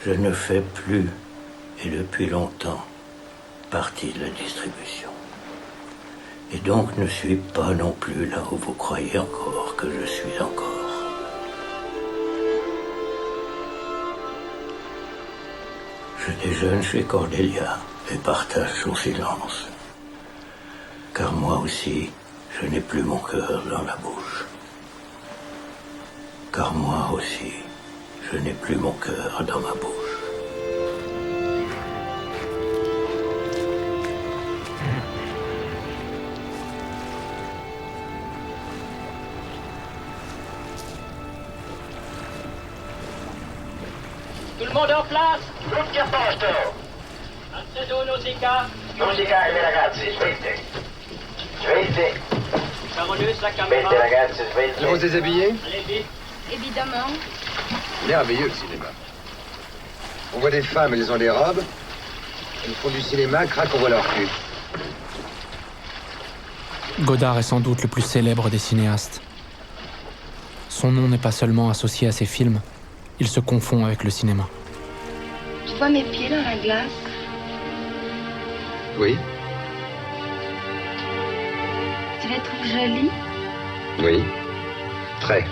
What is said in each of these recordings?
Je ne fais plus, et depuis longtemps, partie de la distribution. Et donc ne suis pas non plus là où vous croyez encore que je suis encore. Je déjeune chez Cordelia et partage son silence. Car moi aussi, je n'ai plus mon cœur dans la bouche. Car moi aussi, je n'ai plus mon cœur dans ma bouche. Tout le monde en place? Tutti a posto! Acceso Nausicaa. Musica e ragazzi, svelte. Svelte. Carolus, la caméra. Svelte ragazzi, svelte. Je vous déshabiller? Allez vite. Évidemment. Merveilleux le cinéma. On voit des femmes, elles ont des robes. Elles font du cinéma, crac, on voit leur cul. Godard est sans doute le plus célèbre des cinéastes. Son nom n'est pas seulement associé à ses films, il se confond avec le cinéma. Tu vois mes pieds dans la glace? Oui, Tu les trouves jolis? oui. Très.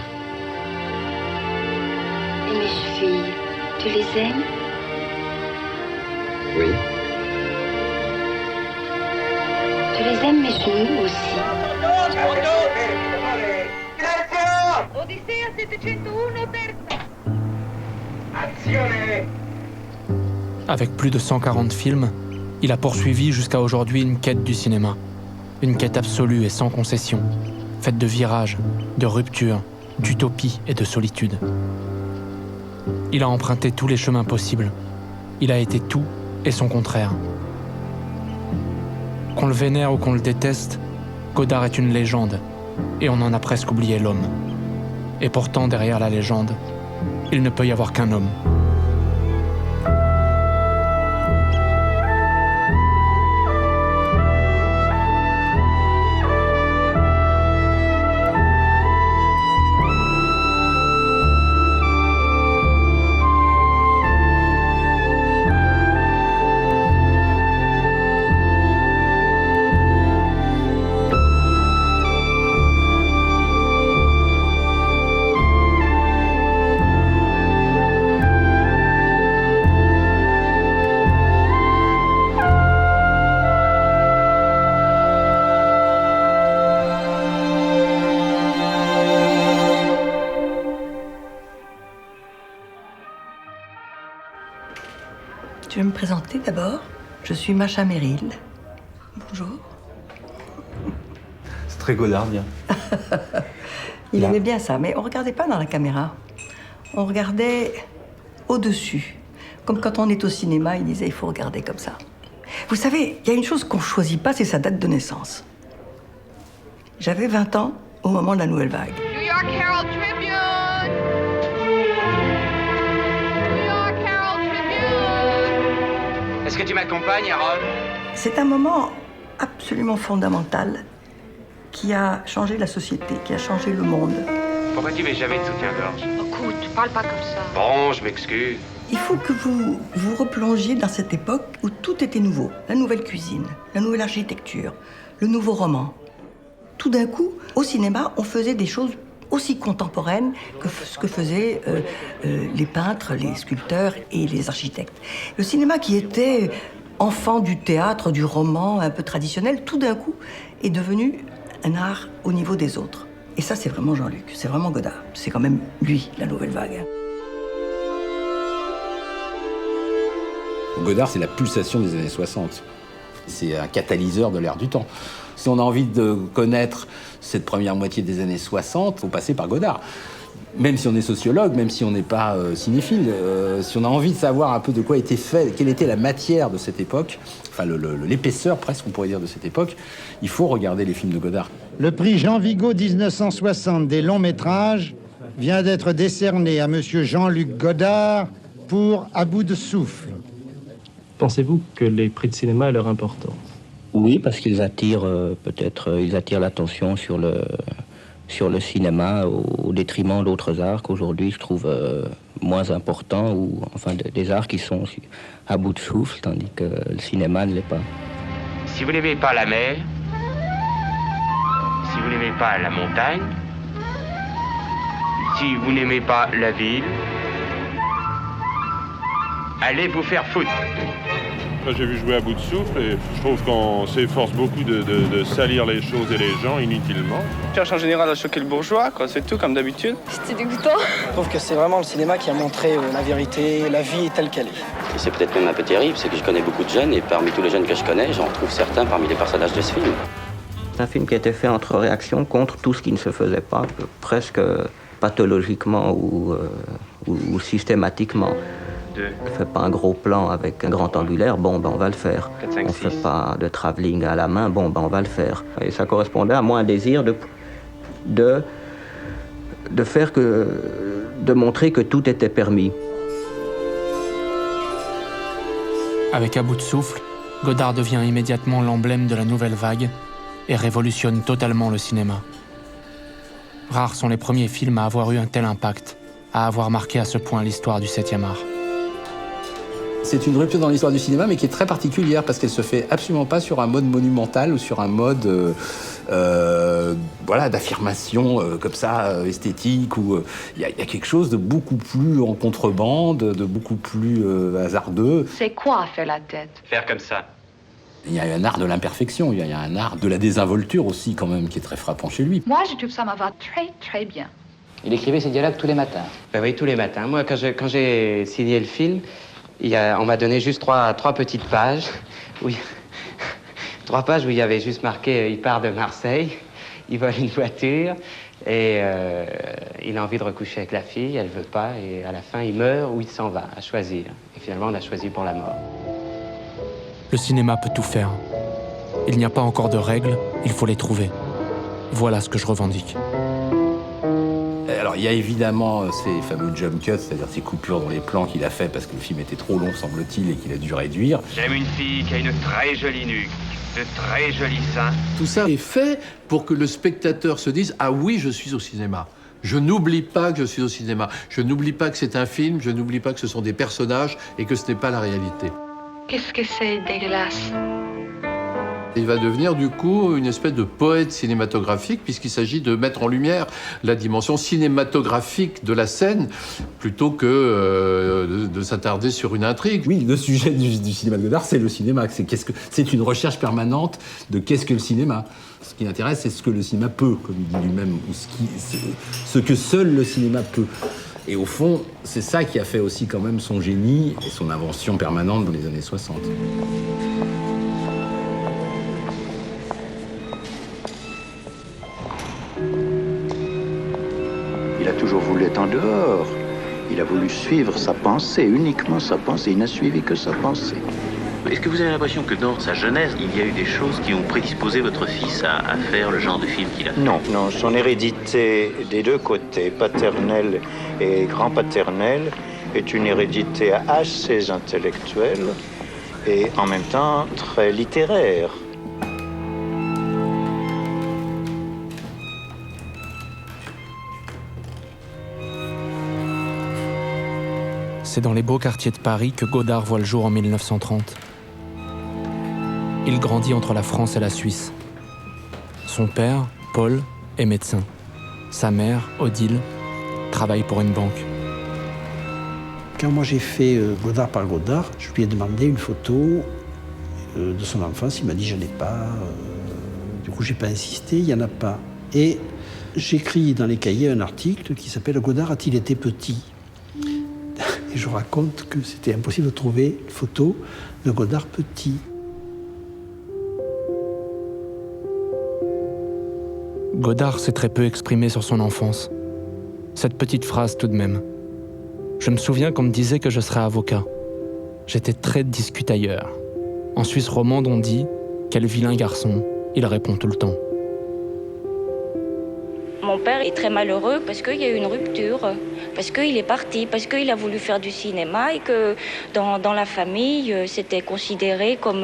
Et mes chevilles, tu les aimes? Oui. Tu les aimes mes genoux aussi? Odissea 701 terza. Azione! Avec plus de 140 films, il a poursuivi jusqu'à aujourd'hui une quête du cinéma. Une quête absolue et sans concession, faite de virages, de ruptures, d'utopie et de solitude. Il a emprunté tous les chemins possibles. Il a été tout et son contraire. Qu'on le vénère ou qu'on le déteste, Godard est une légende, et on en a presque oublié l'homme. Et pourtant, derrière la légende, il ne peut y avoir qu'un homme. Je vais me présenter d'abord. Je suis Macha Merrill. Bonjour. C'est très godardien. Il aimait bien ça, mais on regardait pas dans la caméra. On regardait au-dessus. Comme quand on est au cinéma, il disait il faut regarder comme ça. Vous savez, il y a une chose qu'on choisit pas, c'est sa date de naissance. J'avais 20 ans au moment de la Nouvelle Vague. New York Herald Tribune! New York Herald Tribune! Est-ce que tu m'accompagnes, Harold? C'est un moment absolument fondamental qui a changé la société, qui a changé le monde. Pourquoi tu mets jamais de soutien-gorge? Écoute, parle pas comme ça. Bon, je m'excuse. Il faut que vous vous replongiez dans cette époque où tout était nouveau. La nouvelle cuisine, la nouvelle architecture, le nouveau roman. Tout d'un coup, au cinéma, on faisait des choses aussi contemporaines que ce que faisaient les peintres, les sculpteurs et les architectes. Le cinéma qui était enfant du théâtre, du roman un peu traditionnel, tout d'un coup est devenu un art au niveau des autres. Et ça, c'est vraiment Jean-Luc, c'est vraiment Godard. C'est quand même lui, la Nouvelle Vague. Godard, c'est la pulsation des années 60. C'est un catalyseur de l'ère du temps. Si on a envie de connaître cette première moitié des années 60, il faut passer par Godard. Même si on est sociologue, même si on n'est pas cinéphile, si on a envie de savoir un peu de quoi était fait, quelle était la matière de cette époque, enfin l'épaisseur presque, on pourrait dire, de cette époque, il faut regarder les films de Godard. Le prix Jean Vigo 1960 des longs métrages vient d'être décerné à monsieur Jean-Luc Godard pour À bout de souffle. Pensez-vous que les prix de cinéma aient leur importance? Oui, parce qu'ils attirent ils attirent l'attention sur le cinéma au détriment d'autres arts qu'aujourd'hui je trouve moins importants, ou enfin des arts qui sont à bout de souffle, tandis que le cinéma ne l'est pas. Si vous n'aimez pas la mer, si vous n'aimez pas la montagne, si vous n'aimez pas la ville, allez vous faire foutre. Moi, j'ai vu jouer à bout de souffle et je trouve qu'on s'efforce beaucoup de salir les choses et les gens inutilement. On cherche en général à choquer le bourgeois, quoi, c'est tout, comme d'habitude. C'était dégoûtant. Je trouve que c'est vraiment le cinéma qui a montré la vérité, la vie telle qu'elle est. Et c'est peut-être même un peu terrible, c'est que je connais beaucoup de jeunes et parmi tous les jeunes que je connais, j'en trouve certains parmi les personnages de ce film. C'est un film qui a été fait entre réactions contre tout ce qui ne se faisait pas, presque pathologiquement ou systématiquement. On ne fait pas un gros plan avec un grand angulaire, bon, ben on va le faire. 4, 5, on ne 6. fait pas de travelling à la main, bon, ben on va le faire. Et ça correspondait à moi un désir de montrer que tout était permis. Avec À bout de souffle, Godard devient immédiatement l'emblème de la nouvelle vague et révolutionne totalement le cinéma. Rares sont les premiers films à avoir eu un tel impact, à avoir marqué à ce point l'histoire du 7e art. C'est une rupture dans l'histoire du cinéma, mais qui est très particulière, parce qu'elle se fait absolument pas sur un mode monumental ou sur un mode d'affirmation comme ça, esthétique. Il y a quelque chose de beaucoup plus en contrebande, de beaucoup plus hasardeux. C'est quoi faire la tête? Faire comme ça. Il y a un art de l'imperfection, il y a un art de la désinvolture aussi, quand même, qui est très frappant chez lui. Moi, je trouve ça me va très, très bien. Il écrivait ses dialogues tous les matins. Ben oui, tous les matins. Moi, quand j'ai signé le film, on m'a donné juste trois petites pages. Oui. 3 pages où il y avait juste marqué il part de Marseille, il vole une voiture et il a envie de recoucher avec la fille, elle veut pas, et à la fin il meurt ou il s'en va, à choisir. Et finalement on a choisi pour la mort. Le cinéma peut tout faire. Il n'y a pas encore de règles, il faut les trouver. Voilà ce que je revendique. Alors, il y a évidemment ces fameux jump cuts, c'est-à-dire ces coupures dans les plans qu'il a fait parce que le film était trop long, semble-t-il, et qu'il a dû réduire. J'aime une fille qui a une très jolie nuque, de très jolis seins. Tout ça est fait pour que le spectateur se dise « Ah oui, je suis au cinéma ». Je n'oublie pas que je suis au cinéma. Je n'oublie pas que c'est un film, je n'oublie pas que ce sont des personnages et que ce n'est pas la réalité. Qu'est-ce que c'est dégueulasse? Il va devenir du coup une espèce de poète cinématographique puisqu'il s'agit de mettre en lumière la dimension cinématographique de la scène plutôt que de s'attarder sur une intrigue. Oui, le sujet du cinéma de Godard, c'est le cinéma. C'est une recherche permanente de qu'est-ce que le cinéma. Ce qui l'intéresse, c'est ce que le cinéma peut, comme il dit lui-même, ou ce que seul le cinéma peut. Et au fond, c'est ça qui a fait aussi quand même son génie et son invention permanente dans les années 60. Il a toujours voulu être en dehors. Il a voulu suivre sa pensée, uniquement sa pensée. Il n'a suivi que sa pensée. Est-ce que vous avez l'impression que dans sa jeunesse, il y a eu des choses qui ont prédisposé votre fils à faire le genre de film qu'il a fait? Non, son hérédité des deux côtés, paternelle et grand-paternelle, est une hérédité assez intellectuelle et en même temps très littéraire. C'est dans les beaux quartiers de Paris que Godard voit le jour en 1930. Il grandit entre la France et la Suisse. Son père, Paul, est médecin. Sa mère, Odile, travaille pour une banque. Quand moi j'ai fait Godard par Godard, je lui ai demandé une photo de son enfance. Il m'a dit « j'en ai pas ». Du coup, j'ai pas insisté, il y en a pas. Et j'écris dans les cahiers un article qui s'appelle « Godard a-t-il été petit ?» Et je raconte que c'était impossible de trouver une photo de Godard petit. Godard s'est très peu exprimé sur son enfance. Cette petite phrase tout de même. Je me souviens qu'on me disait que je serais avocat. J'étais très discutailleur. En Suisse romande, on dit « Quel vilain garçon !» Il répond tout le temps. Mon père est très malheureux parce qu'il y a eu une rupture, parce qu'il est parti, parce qu'il a voulu faire du cinéma et que dans la famille, c'était considéré comme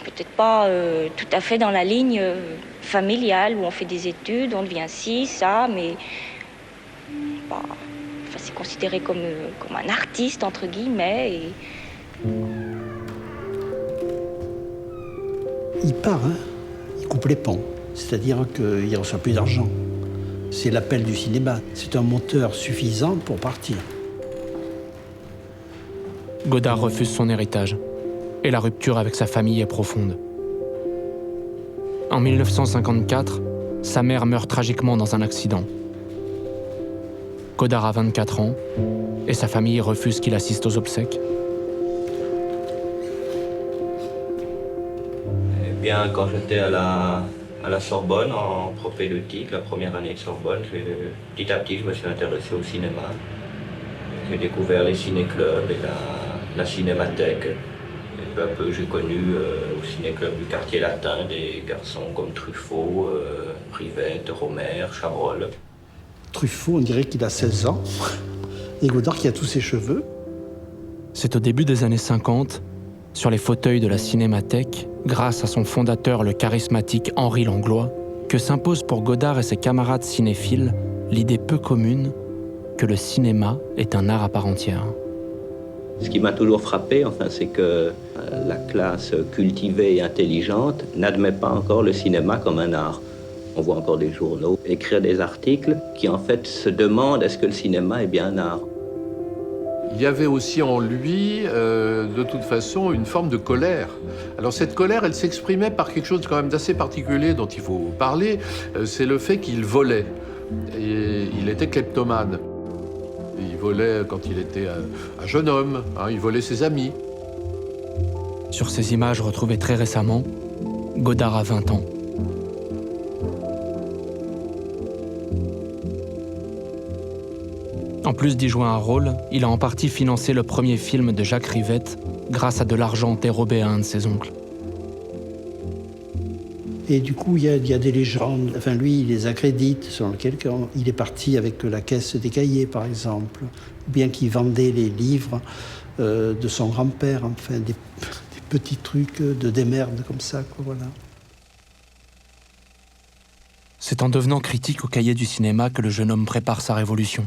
peut-être pas tout à fait dans la ligne familiale où on fait des études, on devient ci, ça, mais pas... Enfin, c'est considéré comme un artiste, entre guillemets. Et... Il part, hein. Il coupe les ponts. C'est-à-dire qu'il ne reçoit plus d'argent. C'est l'appel du cinéma. C'est un moteur suffisant pour partir. Godard refuse son héritage. Et la rupture avec sa famille est profonde. En 1954, sa mère meurt tragiquement dans un accident. Godard a 24 ans et sa famille refuse qu'il assiste aux obsèques. Eh bien, quand j'étais à la Sorbonne, en propédeutique, la première année de Sorbonne, petit à petit, je me suis intéressé au cinéma. J'ai découvert les ciné-clubs et la cinémathèque. Et peu à peu, j'ai connu au ciné-club du quartier latin des garçons comme Truffaut, Rivette, Romer, Chabrol. Truffaut, on dirait qu'il a 16 ans. Et Godard qui a tous ses cheveux. C'est au début des années 50, sur les fauteuils de la Cinémathèque, grâce à son fondateur, le charismatique Henri Langlois, que s'impose pour Godard et ses camarades cinéphiles l'idée peu commune que le cinéma est un art à part entière. Ce qui m'a toujours frappé, c'est que la classe cultivée et intelligente n'admet pas encore le cinéma comme un art. On voit encore des journaux écrire des articles qui en fait se demandent est-ce que le cinéma est bien un art. Il y avait aussi en lui, de toute façon, une forme de colère. Alors cette colère, elle s'exprimait par quelque chose quand même d'assez particulier dont il faut parler, c'est le fait qu'il volait. Et il était kleptomane. Il volait quand il était un jeune homme, il volait ses amis. Sur ces images retrouvées très récemment, Godard a 20 ans. En plus d'y jouer un rôle, il a en partie financé le premier film de Jacques Rivette grâce à de l'argent dérobé à un de ses oncles. Et du coup, il y a des légendes. Lui, il les accrédite, selon lequel il est parti avec la caisse des cahiers, par exemple. Ou bien qu'il vendait les livres de son grand-père, des petits trucs de démerde comme ça, voilà. C'est en devenant critique au Cahier du cinéma que le jeune homme prépare sa révolution.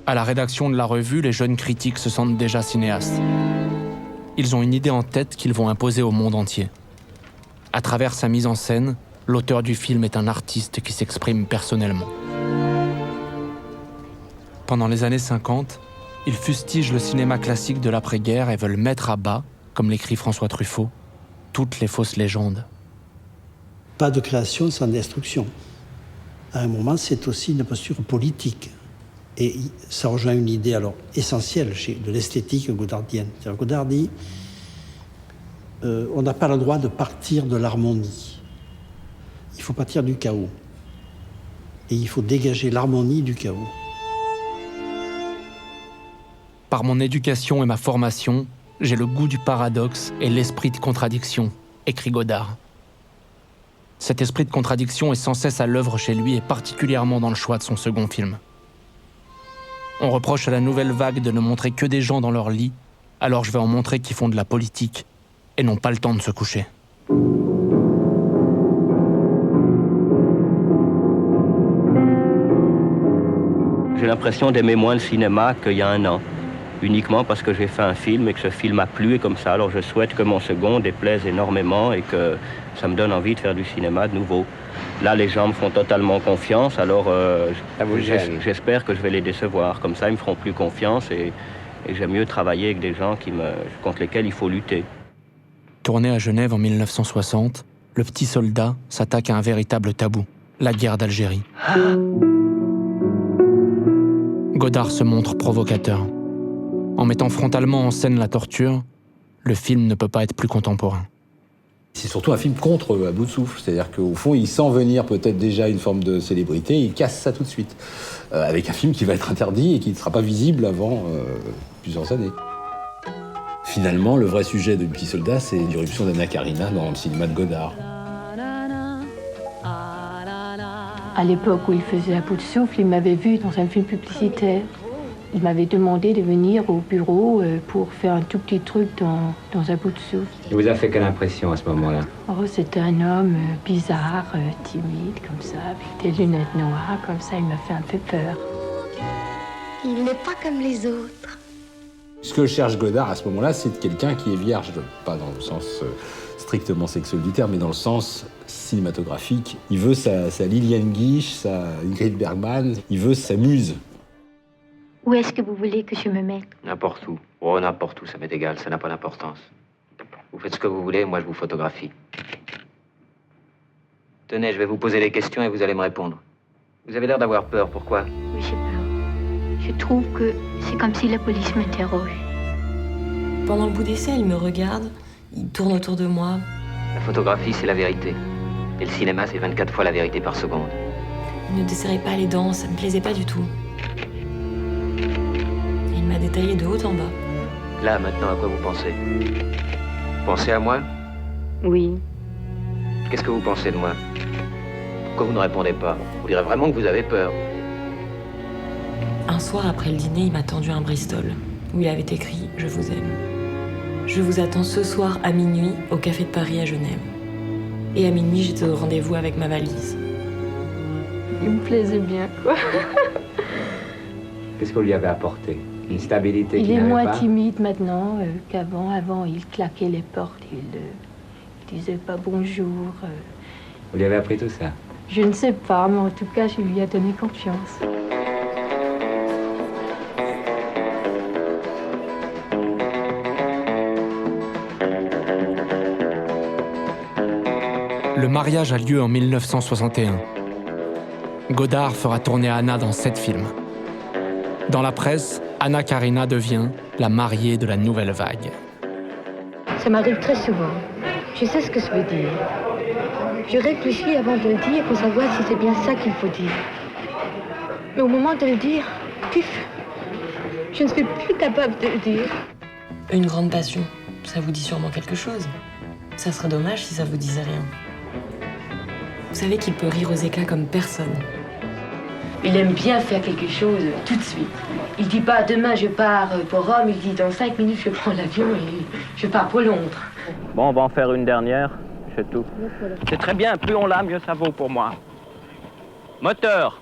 À la rédaction de la revue, les jeunes critiques se sentent déjà cinéastes. Ils ont une idée en tête qu'ils vont imposer au monde entier. À travers sa mise en scène, l'auteur du film est un artiste qui s'exprime personnellement. Pendant les années 50, ils fustigent le cinéma classique de l'après-guerre et veulent mettre à bas, comme l'écrit François Truffaut, toutes les fausses légendes. Pas de création sans destruction. À un moment, c'est aussi une posture politique. Et ça rejoint une idée essentielle de l'esthétique godardienne. Godard dit on n'a pas le droit de partir de l'harmonie. Il faut partir du chaos. Et il faut dégager l'harmonie du chaos. Par mon éducation et ma formation, j'ai le goût du paradoxe et l'esprit de contradiction, écrit Godard. Cet esprit de contradiction est sans cesse à l'œuvre chez lui et particulièrement dans le choix de son second film. On reproche à la nouvelle vague de ne montrer que des gens dans leur lit, alors je vais en montrer qui font de la politique et n'ont pas le temps de se coucher. J'ai l'impression d'aimer moins le cinéma qu'il y a un an, uniquement parce que j'ai fait un film et que ce film a plu et comme ça, alors je souhaite que mon second déplaise énormément et que ça me donne envie de faire du cinéma de nouveau. Là, les gens me font totalement confiance, alors j'espère que je vais les décevoir. Comme ça, ils me feront plus confiance et j'aime mieux travailler avec des gens contre lesquels il faut lutter. Tourné à Genève en 1960, Le Petit Soldat s'attaque à un véritable tabou, la guerre d'Algérie. Godard se montre provocateur. En mettant frontalement en scène la torture, le film ne peut pas être plus contemporain. C'est surtout un film contre À bout de souffle, c'est-à-dire qu'au fond, il sent venir peut-être déjà une forme de célébrité, et il casse ça tout de suite, avec un film qui va être interdit et qui ne sera pas visible avant plusieurs années. Finalement, le vrai sujet de Petit Soldat, c'est l'irruption d'Anna Karina dans le cinéma de Godard. À l'époque où il faisait À bout de souffle, il m'avait vu dans un film publicitaire. Il m'avait demandé de venir au bureau pour faire un tout petit truc dans un bout de souffle. Il vous a fait quelle impression à ce moment-là? Oh, c'était un homme bizarre, timide, comme ça, avec des lunettes noires, comme ça, il m'a fait un peu peur. Il n'est pas comme les autres. Ce que cherche Godard à ce moment-là, c'est quelqu'un qui est vierge, pas dans le sens strictement sexuel du terme, mais dans le sens cinématographique. Il veut sa Liliane Guiche, sa Ingrid Bergman, il veut sa muse. Où est-ce que vous voulez que je me mette? N'importe où. Oh, n'importe où, ça m'est égal, ça n'a pas d'importance. Vous faites ce que vous voulez, moi je vous photographie. Tenez, je vais vous poser des questions et vous allez me répondre. Vous avez l'air d'avoir peur, pourquoi? Oui, j'ai peur. Je trouve que c'est comme si la police m'interroge. Pendant le bout d'essai, il me regarde, il tourne autour de moi. La photographie, c'est la vérité. Et le cinéma, c'est 24 fois la vérité par seconde. Il ne desserrait pas les dents, ça ne me plaisait pas du tout. Il m'a détaillé de haut en bas. Là, maintenant, à quoi vous pensez? Vous pensez à moi? Oui. Qu'est-ce que vous pensez de moi? Pourquoi vous ne répondez pas? Vous direz vraiment que vous avez peur. Un soir après le dîner, il m'a tendu un Bristol, où il avait écrit « Je vous aime ». Je vous attends ce soir à minuit au Café de Paris à Genève. Et à minuit, j'étais au rendez-vous avec ma valise. Il me plaisait bien, quoi. Qu'est-ce que vous lui avez apporté? Une stabilité Il qu'il est n'avait moins pas? timide maintenant qu'avant. Avant, il claquait les portes, il disait pas bonjour. Vous lui avez appris tout ça? Je ne sais pas, mais en tout cas, je lui ai donné confiance. Le mariage a lieu en 1961. Godard fera tourner Anna dans 7 films. Dans la presse, Anna Karina devient la mariée de la nouvelle vague. Ça m'arrive très souvent. Je sais ce que ça veut dire. Je réfléchis avant de le dire pour savoir si c'est bien ça qu'il faut dire. Mais au moment de le dire, pif, je ne suis plus capable de le dire. Une grande passion, ça vous dit sûrement quelque chose. Ça serait dommage si ça vous disait rien. Vous savez qu'il peut rire aux éclats comme personne. Il aime bien faire quelque chose tout de suite. Il dit pas demain je pars pour Rome, il dit dans 5 minutes je prends l'avion et je pars pour Londres. Bon, on va en faire une dernière, c'est tout. C'est très bien, plus on l'a, mieux ça vaut pour moi. Moteur.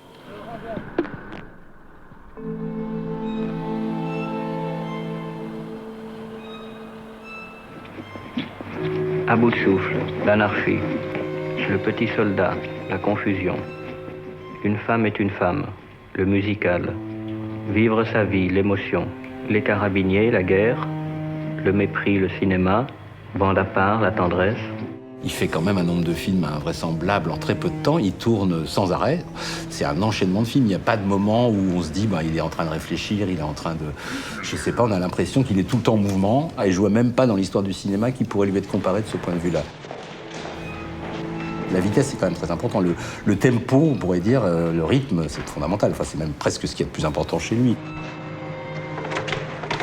À bout de souffle, l'anarchie, le petit soldat, la confusion. Une femme est une femme, le musical. Vivre sa vie, l'émotion. Les carabiniers, la guerre. Le mépris, le cinéma. Bande à part, la tendresse. Il fait quand même un nombre de films invraisemblables en très peu de temps. Il tourne sans arrêt. C'est un enchaînement de films. Il n'y a pas de moment où on se dit il est en train de réfléchir, il est en train de... Je sais pas, on a l'impression qu'il est tout le temps en mouvement. Et je vois même pas dans l'histoire du cinéma qui pourrait lui être comparé de ce point de vue-là. La vitesse, c'est quand même très important. Le tempo, on pourrait dire, le rythme, c'est fondamental. Enfin, c'est même presque ce qui est le plus important chez lui.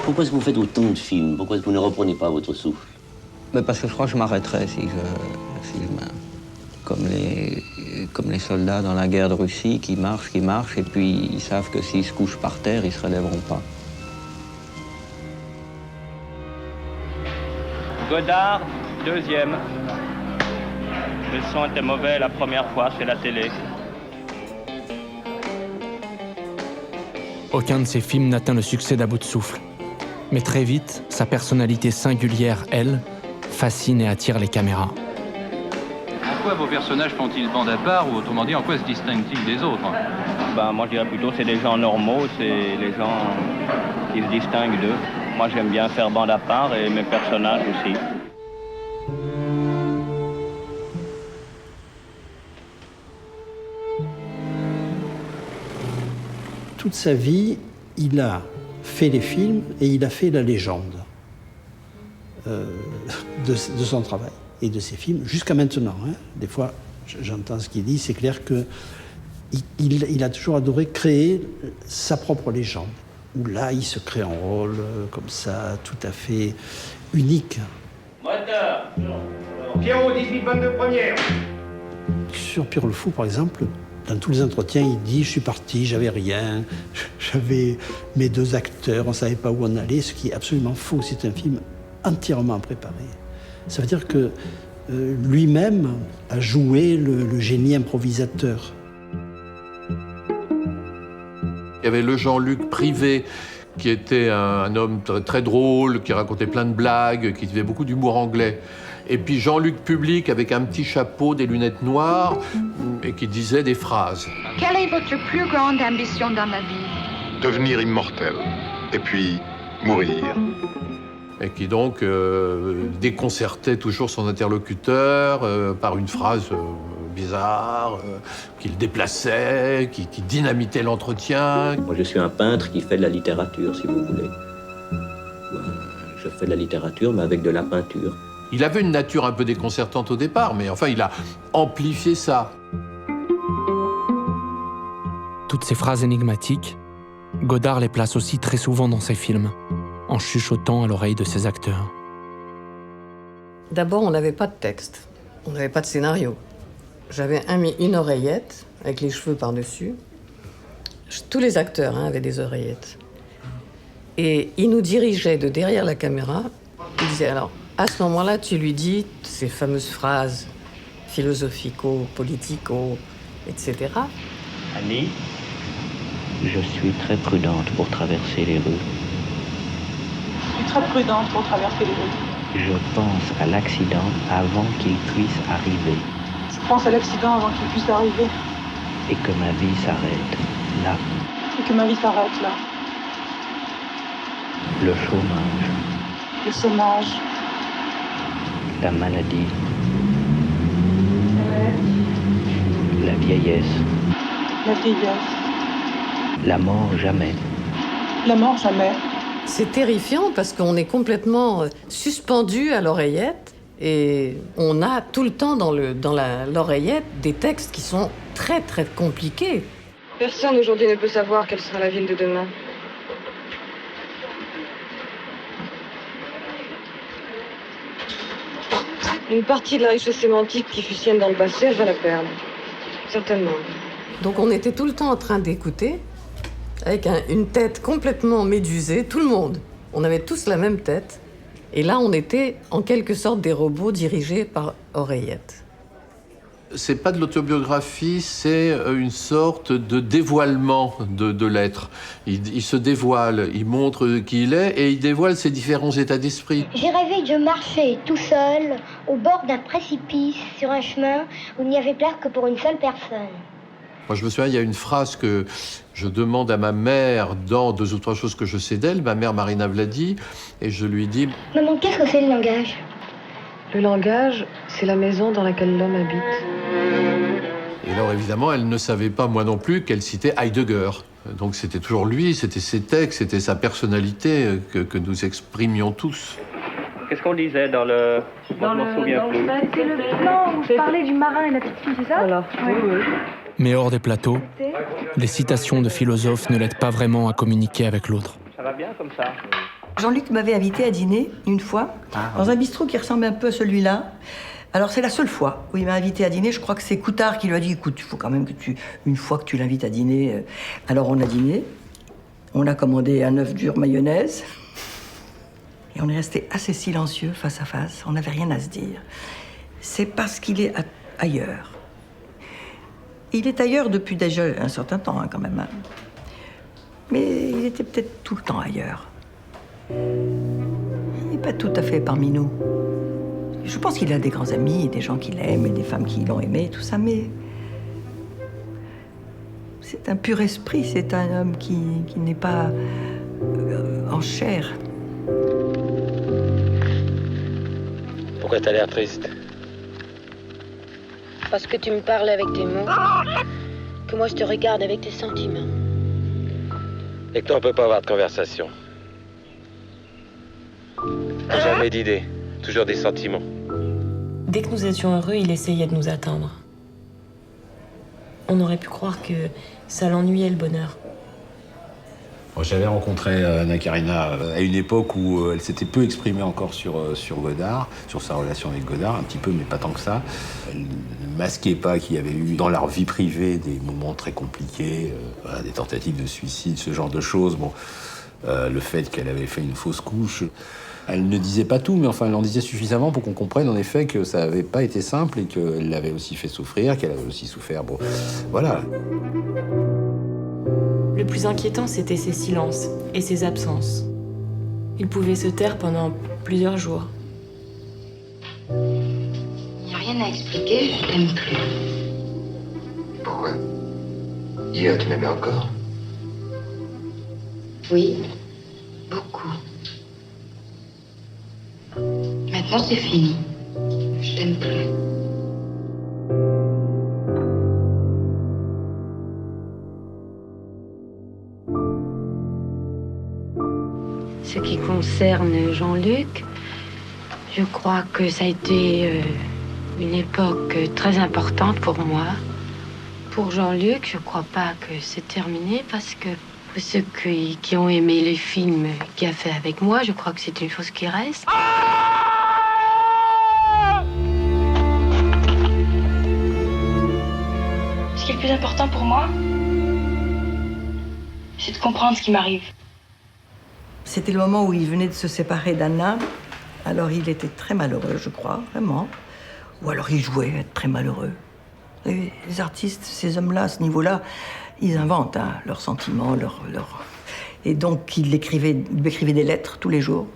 Pourquoi est-ce que vous faites autant de films? Pourquoi est-ce que vous ne reprenez pas votre souffle? Mais parce que je crois que je m'arrêterais si je filme. Comme les soldats dans la guerre de Russie qui marchent, et puis ils savent que s'ils se couchent par terre, ils se relèveront pas. Godard, deuxième. Le son était mauvais la première fois, c'est la télé. Aucun de ses films n'atteint le succès d'À bout de souffle. Mais très vite, sa personnalité singulière, elle, fascine et attire les caméras. En quoi vos personnages font-ils bande à part, ou autrement dit, en quoi se distinguent-ils des autres? Moi je dirais plutôt c'est des gens normaux, c'est les gens qui se distinguent d'eux. Moi j'aime bien faire bande à part et mes personnages aussi. Toute sa vie, il a fait les films et il a fait la légende de son travail et de ses films, jusqu'à maintenant. Des fois, j'entends ce qu'il dit, c'est clair qu'il a toujours adoré créer sa propre légende, où là, il se crée un rôle comme ça, tout à fait unique. Moteur Pierrot, 18 22 première. Sur Pierrot le Fou, par exemple, Dans tous les entretiens, il dit « je suis parti, j'avais rien, j'avais mes 2 acteurs, on ne savait pas où on allait », ce qui est absolument faux. C'est un film entièrement préparé. Ça veut dire que lui-même a joué le génie improvisateur. Il y avait le Jean-Luc Privé, qui était un homme très drôle, qui racontait plein de blagues, qui faisait beaucoup d'humour anglais. Et puis Jean-Luc Public avec un petit chapeau, des lunettes noires, et qui disait des phrases. Quelle est votre plus grande ambition dans la vie? Devenir immortel, et puis mourir. Et qui donc déconcertait toujours son interlocuteur par une phrase bizarre, qu'il déplaçait, qui dynamitait l'entretien. Moi, je suis un peintre qui fait de la littérature, si vous voulez. Je fais de la littérature, mais avec de la peinture. Il avait une nature un peu déconcertante au départ, mais enfin, il a amplifié ça. Toutes ces phrases énigmatiques, Godard les place aussi très souvent dans ses films, en chuchotant à l'oreille de ses acteurs. D'abord, on n'avait pas de texte, on n'avait pas de scénario. J'avais mis une oreillette avec les cheveux par-dessus. Tous les acteurs avaient des oreillettes. Et il nous dirigeait de derrière la caméra. Il disait, alors, à ce moment-là, tu lui dis ces fameuses phrases philosophico-politico, etc. Annie, je suis très prudente pour traverser les rues. Je suis très prudente pour traverser les rues. Je pense à l'accident avant qu'il puisse arriver. Je pense à l'accident avant qu'il puisse arriver. Et que ma vie s'arrête là. Et que ma vie s'arrête là. Le chômage. Le chômage. La maladie. La vieillesse. La vieillesse. La mort jamais. La mort jamais. C'est terrifiant parce qu'on est complètement suspendu à l'oreillette et on a tout le temps dans l'oreillette des textes qui sont très très compliqués. Personne aujourd'hui ne peut savoir quelle sera la ville de demain. Une partie de la richesse sémantique qui fut sienne dans le passé, elle va la perdre. Certainement. Donc on était tout le temps en train d'écouter, avec une tête complètement médusée, tout le monde. On avait tous la même tête. Et là, on était en quelque sorte des robots dirigés par oreillettes. C'est pas de l'autobiographie, c'est une sorte de dévoilement de l'être. Il se dévoile, il montre qui il est et il dévoile ses différents états d'esprit. J'ai rêvé que je marchais tout seul au bord d'un précipice sur un chemin où il n'y avait place que pour une seule personne. Moi, je me souviens, il y a une phrase que je demande à ma mère dans 2 ou 3 choses que je sais d'elle, ma mère Marina Vladi, et je lui dis... Maman, qu'est-ce que c'est le langage? Le langage, c'est la maison dans laquelle l'homme habite. Et alors, évidemment, elle ne savait pas, moi non plus, qu'elle citait Heidegger. Donc c'était toujours lui, c'était ses textes, c'était sa personnalité que nous exprimions tous. Qu'est-ce qu'on disait dans le... Moi, je m'en souviens plus. C'est le plan où je parlais du marin et la petite fille, c'est ça? Voilà. Oui, oui. Mais hors des plateaux, les citations de philosophes ne l'aident pas vraiment à communiquer avec l'autre. Ça va bien comme ça. Jean-Luc m'avait invité à dîner une fois dans un bistrot qui ressemble un peu à celui-là. Alors c'est la seule fois où il m'a invité à dîner. Je crois que c'est Coutard qui lui a dit, écoute, il faut quand même que une fois que tu l'invites à dîner. Alors on a dîné, on a commandé un œuf dur mayonnaise et on est resté assez silencieux face à face. On n'avait rien à se dire. C'est parce qu'il est ailleurs. Il est ailleurs depuis déjà un certain temps, quand même. Mais il était peut-être tout le temps ailleurs. Il n'est pas tout à fait parmi nous. Je pense qu'il a des grands amis, des gens qui l'aiment, et des femmes qui l'ont aimé, tout ça, mais... C'est un pur esprit, c'est un homme qui n'est pas en chair. Pourquoi t'as l'air triste? Parce que tu me parles avec tes mots, que moi je te regarde avec tes sentiments. Et que toi, on peut pas avoir de conversation. Jamais d'idées, toujours des sentiments. Dès que nous étions heureux, il essayait de nous atteindre. On aurait pu croire que ça l'ennuyait, le bonheur. J'avais rencontré Anna Karina à une époque où elle s'était peu exprimée encore sur Godard, sur sa relation avec Godard, un petit peu, mais pas tant que ça. Elle ne masquait pas qu'il y avait eu dans leur vie privée des moments très compliqués, des tentatives de suicide, ce genre de choses. Bon, le fait qu'elle avait fait une fausse couche. Elle ne disait pas tout, mais enfin, elle en disait suffisamment pour qu'on comprenne en effet que ça n'avait pas été simple et qu'elle l'avait aussi fait souffrir, qu'elle avait aussi souffert. Bon, voilà. Le plus inquiétant, c'était ses silences et ses absences. Il pouvait se taire pendant plusieurs jours. Il n'y a rien à expliquer, je t'aime plus. Pourquoi? Hier, tu m'aimais encore? Oui, beaucoup. Maintenant, c'est fini. Je t'aime plus. Ce qui concerne Jean-Luc, je crois que ça a été une époque très importante pour moi. Pour Jean-Luc, je crois pas que c'est terminé parce que pour ceux qui ont aimé les films qu'il a fait avec moi, je crois que c'est une chose qui reste. Ce qui est le plus important pour moi, c'est de comprendre ce qui m'arrive. C'était le moment où il venait de se séparer d'Anna. Alors il était très malheureux, je crois, vraiment. Ou alors il jouait être très malheureux. Les artistes, ces hommes-là, à ce niveau-là, ils inventent leurs sentiments, Et donc il écrivait des lettres tous les jours.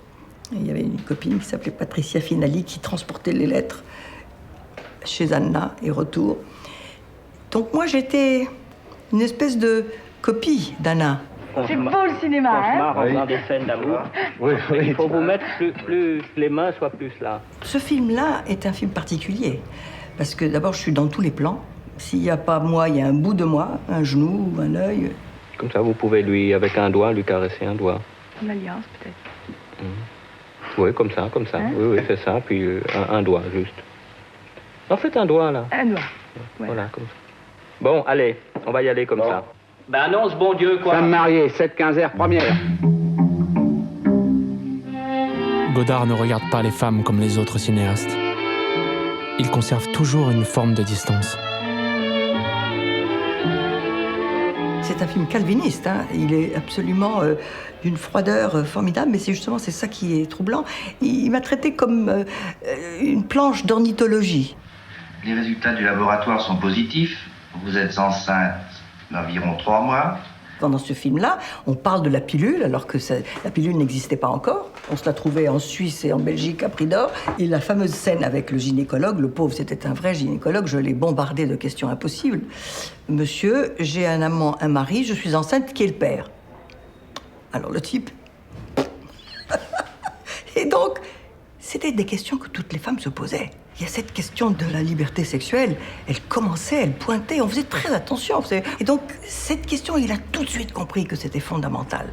Et il y avait une copine qui s'appelait Patricia Finali qui transportait les lettres chez Anna et retour. Donc moi j'étais une espèce de copie d'Anna. C'est beau le cinéma, hein? On se marre des scènes d'amour. Oui. Il faut vous mettre plus les mains soient plus là. Ce film-là est un film particulier. Parce que d'abord, je suis dans tous les plans. S'il n'y a pas moi, il y a un bout de moi, un genou, un œil. Comme ça, vous pouvez avec un doigt, lui caresser un doigt. Une alliance, peut-être. Oui, comme ça. Hein? Oui, c'est ça. Puis un doigt, juste. En fait, un doigt, là. Un doigt. Ouais. Voilà, comme ça. Bon, allez, on va y aller comme ça. Ben annonce, bon Dieu, quoi. Femme mariée, 7-15 première. Godard ne regarde pas les femmes comme les autres cinéastes. Il conserve toujours une forme de distance. C'est un film calviniste, hein. Il est absolument d'une froideur formidable, mais c'est ça qui est troublant. Il m'a traité comme une planche d'ornithologie. Les résultats du laboratoire sont positifs. Vous êtes enceinte d'environ 3 mois. Dans ce film-là, on parle de la pilule, alors que la pilule n'existait pas encore. On se la trouvait en Suisse et en Belgique à prix d'or. Et la fameuse scène avec le gynécologue, le pauvre, c'était un vrai gynécologue, je l'ai bombardé de questions impossibles. Monsieur, j'ai un amant, un mari, je suis enceinte, qui est le père? Alors le type... Et donc, c'était des questions que toutes les femmes se posaient. Il y a cette question de la liberté sexuelle. Elle commençait, elle pointait, on faisait très attention. Et donc, cette question, il a tout de suite compris que c'était fondamental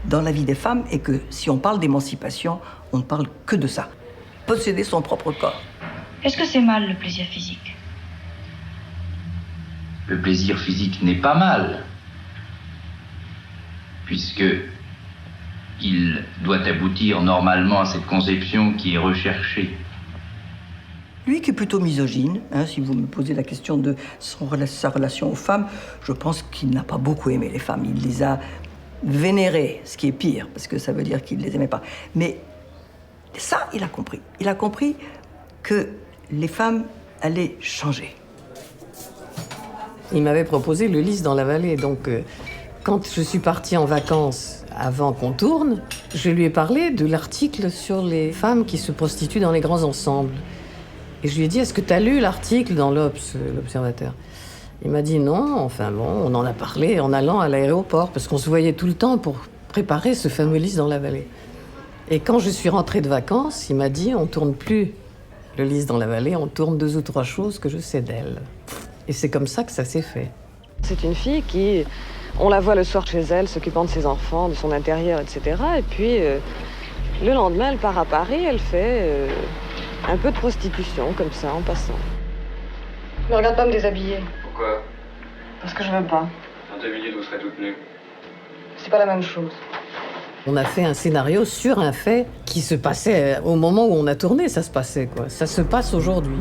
dans la vie des femmes et que si on parle d'émancipation, on ne parle que de ça. Posséder son propre corps. Est-ce que c'est mal, le plaisir physique? Le plaisir physique n'est pas mal, puisque il doit aboutir normalement à cette conception qui est recherchée. Lui qui est plutôt misogyne, si vous me posez la question de sa relation aux femmes, je pense qu'il n'a pas beaucoup aimé les femmes. Il les a vénérées, ce qui est pire, parce que ça veut dire qu'il ne les aimait pas. Mais ça, il a compris. Il a compris que les femmes allaient changer. Il m'avait proposé Le Lys dans la vallée, donc quand je suis partie en vacances avant qu'on tourne, je lui ai parlé de l'article sur les femmes qui se prostituent dans les grands ensembles. Et je lui ai dit, est-ce que tu as lu l'article dans l'Observateur? Il m'a dit non, enfin bon, on en a parlé en allant à l'aéroport, parce qu'on se voyait tout le temps pour préparer ce fameux Lys dans la vallée. Et quand je suis rentrée de vacances, il m'a dit, on tourne plus Le Lys dans la vallée, on tourne 2 ou 3 choses que je sais d'elle. Et c'est comme ça que ça s'est fait. C'est une fille qui, on la voit le soir chez elle, s'occupant de ses enfants, de son intérieur, etc. Et puis, le lendemain, elle part à Paris, elle fait... un peu de prostitution, comme ça, en passant. Ne regarde pas me déshabiller. Pourquoi? Parce que je veux pas. Dans 2 minutes, vous serez toute nue. C'est pas la même chose. On a fait un scénario sur un fait qui se passait au moment où on a tourné, ça se passait, quoi. Ça se passe aujourd'hui.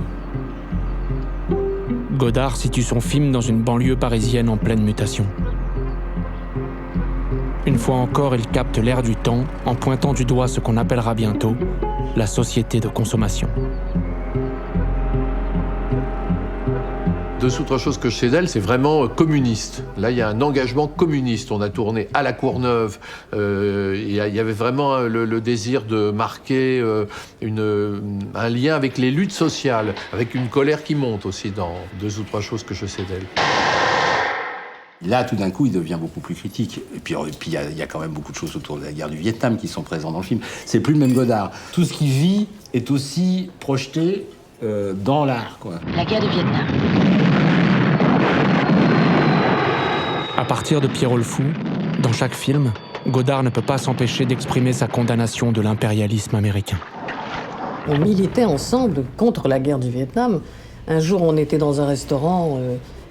Godard situe son film dans une banlieue parisienne en pleine mutation. Une fois encore, il capte l'air du temps en pointant du doigt ce qu'on appellera bientôt la société de consommation. Dessous autre chose que je sais d'elle, c'est vraiment communiste. Là, il y a un engagement communiste. On a tourné à la Courneuve. Il y avait vraiment le désir de marquer un lien avec les luttes sociales, avec une colère qui monte aussi dans deux ou trois choses que je sais d'elle. Là, tout d'un coup, il devient beaucoup plus critique. Et puis il y a quand même beaucoup de choses autour de la guerre du Vietnam qui sont présentes dans le film. C'est plus le même Godard. Tout ce qu'il vit est aussi projeté dans l'art, quoi. La guerre du Vietnam. À partir de Pierrot le Fou, dans chaque film, Godard ne peut pas s'empêcher d'exprimer sa condamnation de l'impérialisme américain. On militait ensemble contre la guerre du Vietnam. Un jour, on était dans un restaurant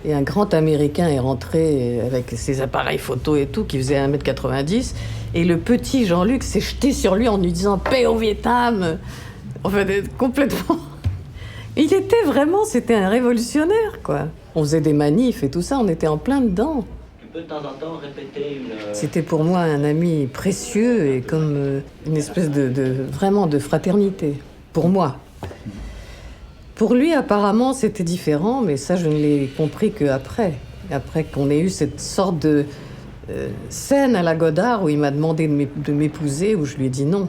et un grand Américain est rentré avec ses appareils photo et tout, qui faisait 1m90. Et le petit Jean-Luc s'est jeté sur lui en lui disant « Paix au Vietnam !» Enfin, complètement... Il était vraiment... C'était un révolutionnaire, quoi. On faisait des manifs et tout ça, on était en plein dedans. Tu peux de temps en temps répéter une... C'était pour moi un ami précieux et comme une espèce vraiment de fraternité. Pour moi. Pour lui, apparemment, c'était différent, mais ça, je ne l'ai compris qu'après. Après qu'on ait eu cette sorte de scène à la Godard où il m'a demandé de m'épouser, où je lui ai dit non.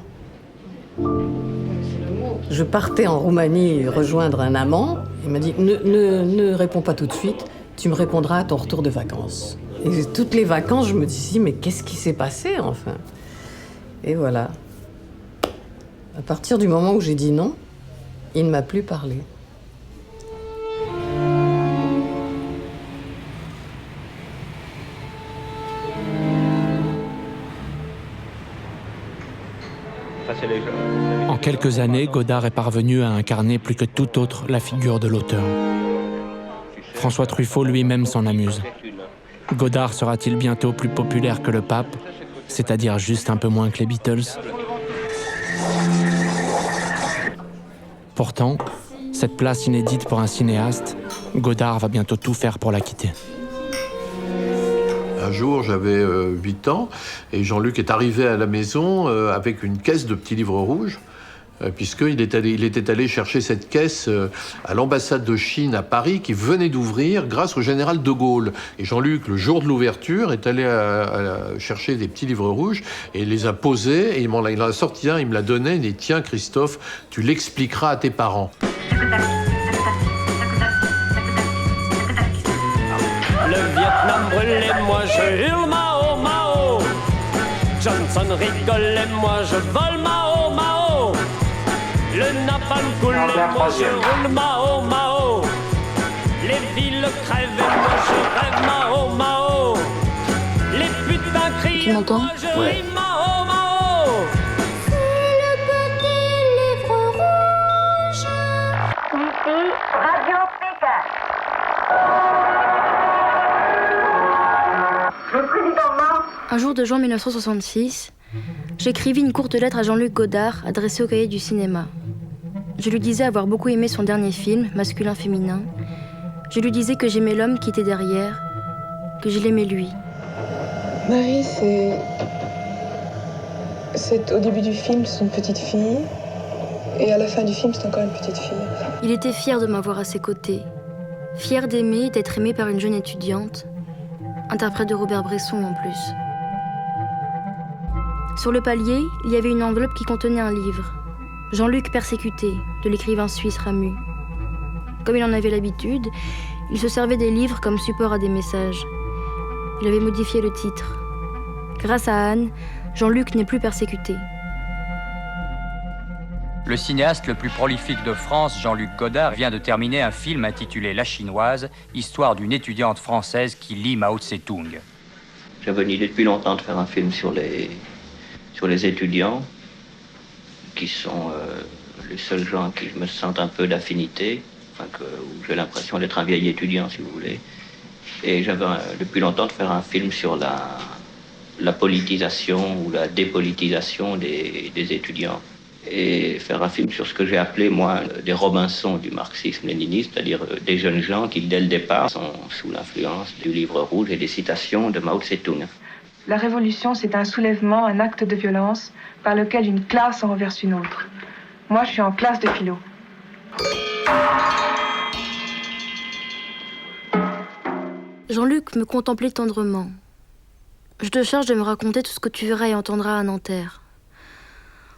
Je partais en Roumanie rejoindre un amant. Il m'a dit ne réponds pas tout de suite, tu me répondras à ton retour de vacances. Et toutes les vacances, je me disais, mais qu'est-ce qui s'est passé, enfin? Et voilà. À partir du moment où j'ai dit non, il ne m'a plus parlé. En quelques années, Godard est parvenu à incarner plus que tout autre la figure de l'auteur. François Truffaut lui-même s'en amuse. Godard sera-t-il bientôt plus populaire que le pape, c'est-à-dire juste un peu moins que les Beatles? Pourtant, cette place inédite pour un cinéaste, Godard va bientôt tout faire pour la quitter. Un jour, j'avais 8 ans, et Jean-Luc est arrivé à la maison avec une caisse de petits livres rouges, puisqu'il était allé chercher cette caisse à l'ambassade de Chine à Paris, qui venait d'ouvrir grâce au général de Gaulle. Et Jean-Luc, le jour de l'ouverture, est allé chercher des petits livres rouges, et il les a posés, et il en a sorti un, il me l'a donné, il dit « Tiens, Christophe, tu l'expliqueras à tes parents ». Le Vietnam brûlait, moi je hurle Mao Mao. Johnson rigole et moi je vole Mao Mao. Le napalm coule et moi je roule Mao Mao. Les villes crèvent et moi je rêve Mao Mao. Les putains crient et moi je ris Mao Mao. C'est le petit livre rouge. Ici, Radio Pékin. Un jour de juin 1966, j'écrivis une courte lettre à Jean-Luc Godard adressée au Cahier du cinéma. Je lui disais avoir beaucoup aimé son dernier film, Masculin-Féminin. Je lui disais que j'aimais l'homme qui était derrière, que je l'aimais lui. Marie, c'est au début du film, c'est une petite fille, et à la fin du film, c'est encore une petite fille. Il était fier de m'avoir à ses côtés, fier d'aimer, d'être aimé par une jeune étudiante, interprète de Robert Bresson en plus. Sur le palier, il y avait une enveloppe qui contenait un livre, Jean-Luc persécuté, de l'écrivain suisse Ramu. Comme il en avait l'habitude, il se servait des livres comme support à des messages. Il avait modifié le titre. Grâce à Anne, Jean-Luc n'est plus persécuté. Le cinéaste le plus prolifique de France, Jean-Luc Godard, vient de terminer un film intitulé La Chinoise, histoire d'une étudiante française qui lit Mao Tse-tung. J'avais une idée depuis longtemps de faire un film sur les étudiants, qui sont les seuls gens qui me sentent un peu d'affinité, où j'ai l'impression d'être un vieil étudiant, si vous voulez. Et j'avais depuis longtemps de faire un film sur la politisation ou la dépolitisation des étudiants. Et faire un film sur ce que j'ai appelé, moi, des Robinson du marxisme-léninisme, c'est-à-dire des jeunes gens qui, dès le départ, sont sous l'influence du livre rouge et des citations de Mao Tse-tung. La révolution, c'est un soulèvement, un acte de violence par lequel une classe en renverse une autre. Moi, je suis en classe de philo. Jean-Luc me contemplait tendrement. Je te charge de me raconter tout ce que tu verras et entendras à Nanterre.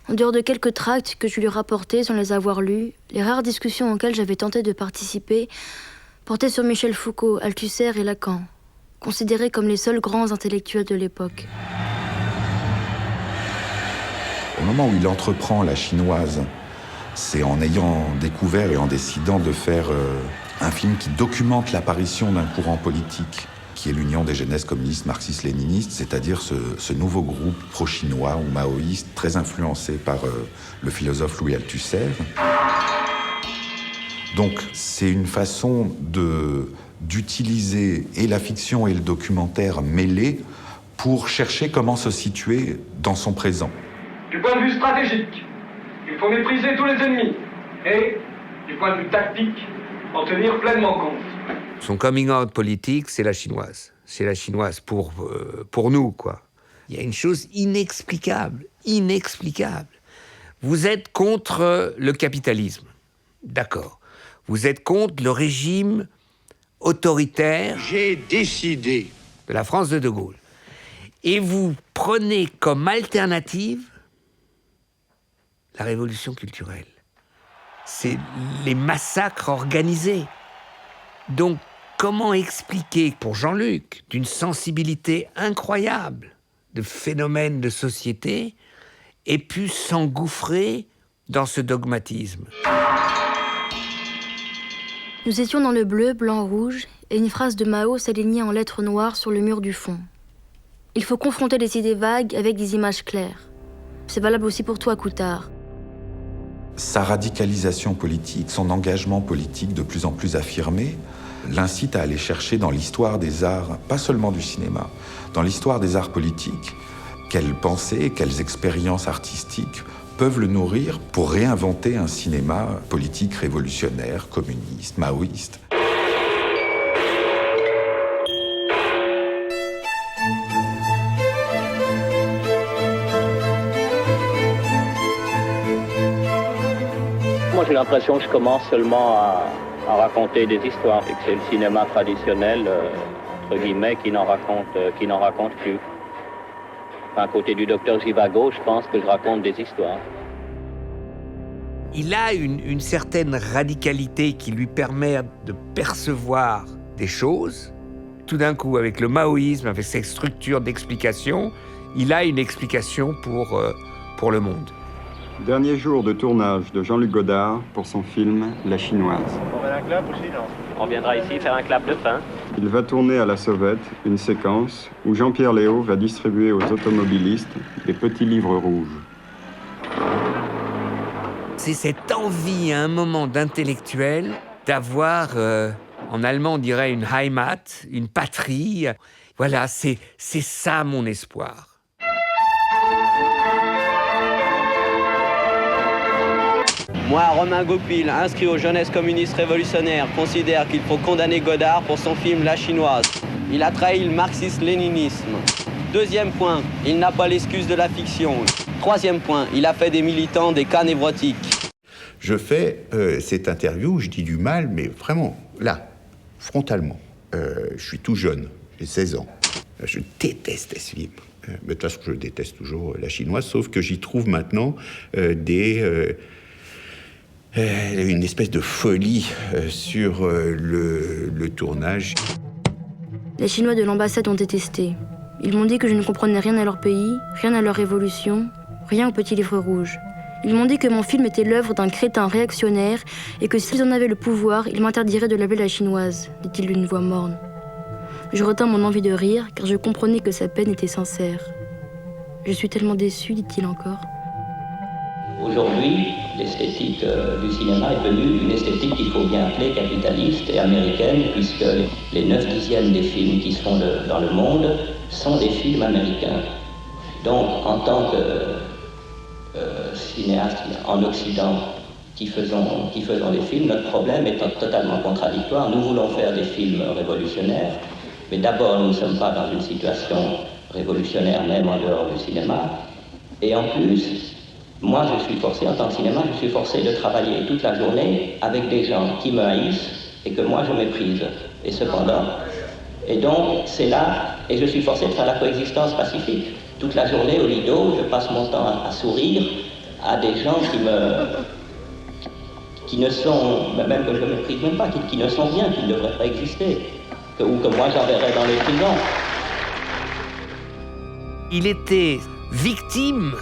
En dehors de quelques tracts que je lui rapportais sans les avoir lus, les rares discussions auxquelles j'avais tenté de participer portaient sur Michel Foucault, Althusser et Lacan, considérés comme les seuls grands intellectuels de l'époque. Au moment où il entreprend La Chinoise, c'est en ayant découvert et en décidant de faire un film qui documente l'apparition d'un courant politique qui est l'union des jeunesses communistes marxistes-léninistes, c'est-à-dire ce nouveau groupe pro-chinois ou maoïste très influencé par le philosophe Louis Althusser. Donc c'est une façon d'utiliser et la fiction et le documentaire mêlés pour chercher comment se situer dans son présent. Du point de vue stratégique, il faut mépriser tous les ennemis et, du point de vue tactique, en tenir pleinement compte. Son coming out politique, c'est La Chinoise. C'est La Chinoise pour nous, quoi. Il y a une chose inexplicable. Vous êtes contre le capitalisme. D'accord. Vous êtes contre le régime autoritaire. J'ai décidé. De la France de De Gaulle. Et vous prenez comme alternative la révolution culturelle. C'est les massacres organisés. Donc, comment expliquer pour Jean-Luc, d'une sensibilité incroyable de phénomènes de société, ait pu s'engouffrer dans ce dogmatisme? Nous étions dans le bleu, blanc, rouge, et une phrase de Mao s'alignait en lettres noires sur le mur du fond. Il faut confronter les idées vagues avec des images claires. C'est valable aussi pour toi, Coutard. Sa radicalisation politique, son engagement politique de plus en plus affirmé, l'incite à aller chercher dans l'histoire des arts, pas seulement du cinéma, dans l'histoire des arts politiques, quelles pensées, quelles expériences artistiques peuvent le nourrir pour réinventer un cinéma politique révolutionnaire, communiste, maoïste. Moi, j'ai l'impression que je commence seulement à raconter des histoires, et que c'est le cinéma traditionnel, entre guillemets, qui n'en raconte plus. Enfin, à côté du docteur Zhivago, je pense que je raconte des histoires. Il a une certaine radicalité qui lui permet de percevoir des choses. Tout d'un coup, avec le maoïsme, avec cette structure d'explication, il a une explication pour le monde. Dernier jour de tournage de Jean-Luc Godard pour son film La Chinoise. On va un clap ou sinon ? On viendra ici faire un clap de fin. Il va tourner à la sauvette une séquence où Jean-Pierre Léaud va distribuer aux automobilistes des petits livres rouges. C'est cette envie à un moment d'intellectuel d'avoir, en allemand on dirait une Heimat, une patrie. Voilà, c'est ça mon espoir. Moi, Romain Goupil, inscrit aux jeunesses communistes révolutionnaires, considère qu'il faut condamner Godard pour son film La Chinoise. Il a trahi le marxisme-léninisme. Deuxième point, il n'a pas l'excuse de la fiction. Troisième point, il a fait des militants des cas névrotiques. Je fais cette interview, je dis du mal, mais vraiment, là, frontalement. Je suis tout jeune, j'ai 16 ans. Je déteste ce film. Mais de toute façon, je déteste toujours La Chinoise, sauf que j'y trouve maintenant une espèce de folie sur le tournage. Les Chinois de l'ambassade ont détesté. Ils m'ont dit que je ne comprenais rien à leur pays, rien à leur révolution, rien au petit livre rouge. Ils m'ont dit que mon film était l'œuvre d'un crétin réactionnaire et que s'ils en avaient le pouvoir, ils m'interdiraient de l'appeler La Chinoise, dit-il d'une voix morne. Je retins mon envie de rire, car je comprenais que sa peine était sincère. Je suis tellement déçu, dit-il encore. Aujourd'hui, l'esthétique du cinéma est devenue une esthétique qu'il faut bien appeler capitaliste et américaine, puisque les 9/10 des films qui se font dans le monde sont des films américains. Donc, en tant que cinéaste en Occident qui faisons des films, notre problème est totalement contradictoire. Nous voulons faire des films révolutionnaires, mais d'abord, nous ne sommes pas dans une situation révolutionnaire, même en dehors du cinéma. Et en plus, moi, je suis forcé, en tant que cinéma, je suis forcé de travailler toute la journée avec des gens qui me haïssent et que moi, je méprise. Et cependant, et donc, c'est là, et je suis forcé de faire la coexistence pacifique. Toute la journée au Lido, je passe mon temps à sourire à des gens qui ne sont, même que je ne méprise même pas, qui ne sont rien, qui ne devraient pas exister, ou que moi j'enverrais dans les prisons. Il était victime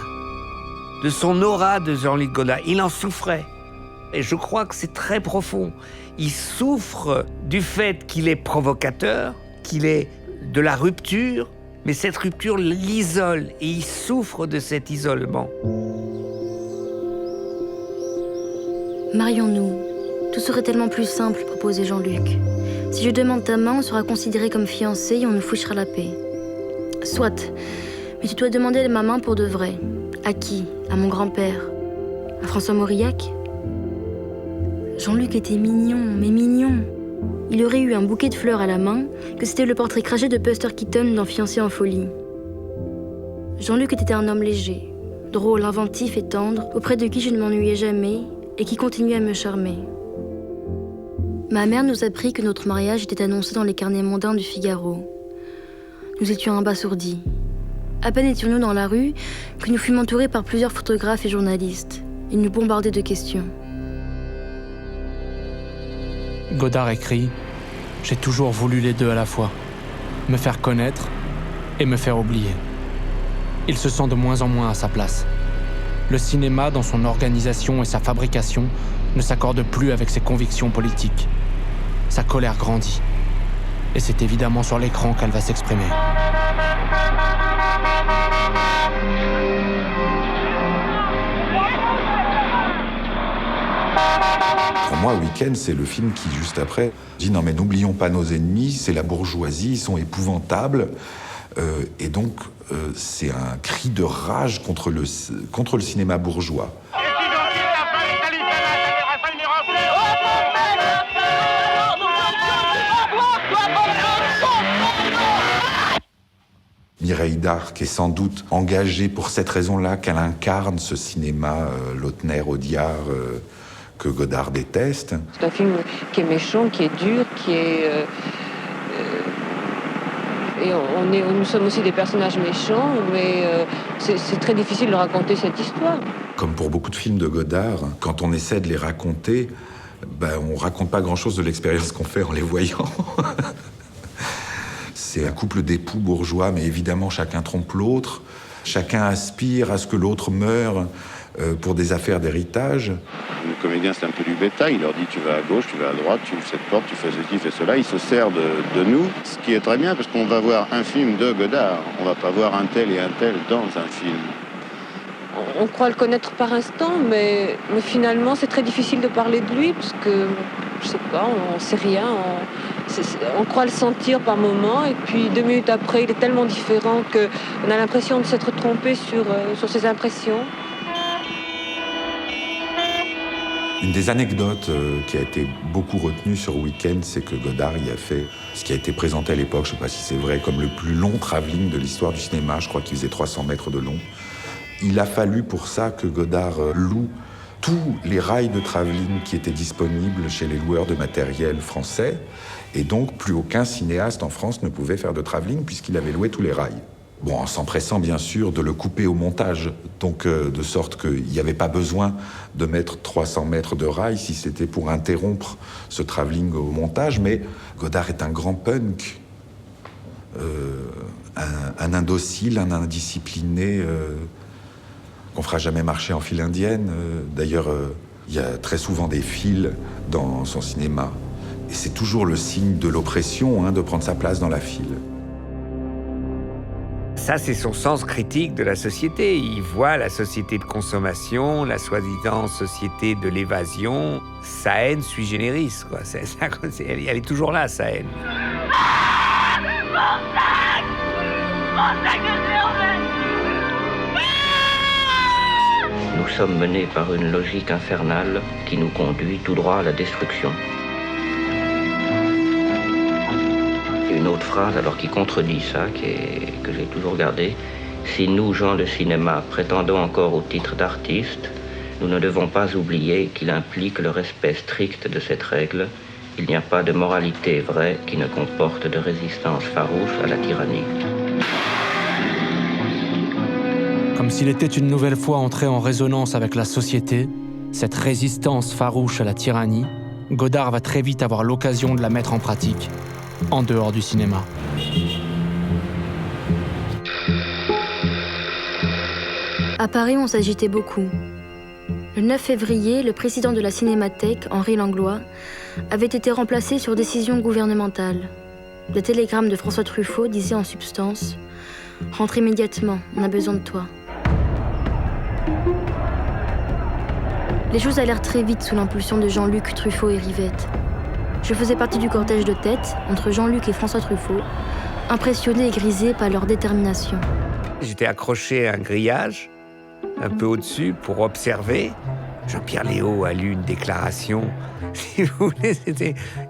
de son aura de Jean-Luc Godard. Il en souffrait. Et je crois que c'est très profond. Il souffre du fait qu'il est provocateur, qu'il est de la rupture, mais cette rupture l'isole et il souffre de cet isolement. Marions-nous. Tout serait tellement plus simple, proposait Jean-Luc. Si je demande ta main, on sera considéré comme fiancés et on nous fichera la paix. Soit, mais tu dois demander ma main pour de vrai. À qui? À mon grand-père? À François Mauriac? Jean-Luc était mignon, mais mignon. Il aurait eu un bouquet de fleurs à la main, que c'était le portrait craché de Buster Keaton dans Fiancé en folie. Jean-Luc était un homme léger, drôle, inventif et tendre, auprès de qui je ne m'ennuyais jamais et qui continuait à me charmer. Ma mère nous apprit que notre mariage était annoncé dans les carnets mondains du Figaro. Nous étions abasourdis. À peine étions-nous dans la rue que nous fûmes entourés par plusieurs photographes et journalistes. Ils nous bombardaient de questions. Godard écrit « J'ai toujours voulu les deux à la fois, me faire connaître et me faire oublier. » Il se sent de moins en moins à sa place. Le cinéma, dans son organisation et sa fabrication, ne s'accorde plus avec ses convictions politiques. Sa colère grandit. Et c'est évidemment sur l'écran qu'elle va s'exprimer. Pour moi, Week-end, c'est le film qui, juste après, dit « Non mais n'oublions pas nos ennemis, c'est la bourgeoisie, ils sont épouvantables. » Et donc, c'est un cri de rage contre le cinéma bourgeois. Mireille d'Arc est sans doute engagée pour cette raison-là qu'elle incarne ce cinéma Lautner-Audiard que Godard déteste. C'est un film qui est méchant, qui est dur, qui est... et nous sommes aussi des personnages méchants, mais c'est très difficile de raconter cette histoire. Comme pour beaucoup de films de Godard, quand on essaie de les raconter, on raconte pas grand-chose de l'expérience qu'on fait en les voyant. C'est un couple d'époux bourgeois, mais évidemment chacun trompe l'autre. Chacun aspire à ce que l'autre meure pour des affaires d'héritage. Le comédien, c'est un peu du bétail. Il leur dit, tu vas à gauche, tu vas à droite, tu ouvres cette porte, tu fais ceci, tu fais cela. Il se sert de nous, ce qui est très bien, parce qu'on va voir un film de Godard. On va pas voir un tel et un tel dans un film. On croit le connaître par instant, mais finalement, c'est très difficile de parler de lui, parce que, je sais pas, on sait rien. On croit le sentir par moment, et puis 2 minutes après, il est tellement différent qu'on a l'impression de s'être trompé sur ses impressions. Une des anecdotes qui a été beaucoup retenue sur Week-end, c'est que Godard y a fait ce qui a été présenté à l'époque, je ne sais pas si c'est vrai, comme le plus long travelling de l'histoire du cinéma. Je crois qu'il faisait 300 mètres de long. Il a fallu pour ça que Godard loue tous les rails de travelling qui étaient disponibles chez les loueurs de matériel français. Et donc, plus aucun cinéaste en France ne pouvait faire de travelling puisqu'il avait loué tous les rails. Bon, en s'empressant bien sûr de le couper au montage, donc de sorte qu'il n'y avait pas besoin de mettre 300 mètres de rails si c'était pour interrompre ce travelling au montage, mais Godard est un grand punk, un indocile, un indiscipliné, qu'on fera jamais marcher en file indienne. D'ailleurs, il y a très souvent des files dans son cinéma, et c'est toujours le signe de l'oppression, de prendre sa place dans la file. Ça, c'est son sens critique de la société. Il voit la société de consommation, la soi-disant société de l'évasion, sa haine sui generis, quoi. Elle est toujours là, sa haine. Nous sommes menés par une logique infernale qui nous conduit tout droit à la destruction. Une autre phrase, alors qui contredit ça, que j'ai toujours gardée. Si nous, gens de cinéma, prétendons encore au titre d'artistes, nous ne devons pas oublier qu'il implique le respect strict de cette règle. Il n'y a pas de moralité vraie qui ne comporte de résistance farouche à la tyrannie. Comme s'il était une nouvelle fois entré en résonance avec la société, cette résistance farouche à la tyrannie, Godard va très vite avoir l'occasion de la mettre en pratique, en dehors du cinéma. À Paris, on s'agitait beaucoup. Le 9 février, le président de la Cinémathèque, Henri Langlois, avait été remplacé sur décision gouvernementale. Le télégramme de François Truffaut disait en substance « Rentre immédiatement, on a besoin de toi ». Les choses allèrent très vite sous l'impulsion de Jean-Luc, Truffaut et Rivette. Je faisais partie du cortège de tête, entre Jean-Luc et François Truffaut, impressionné et grisé par leur détermination. J'étais accroché à un grillage, un peu au-dessus, pour observer. Jean-Pierre Léaud a lu une déclaration. Si vous voulez,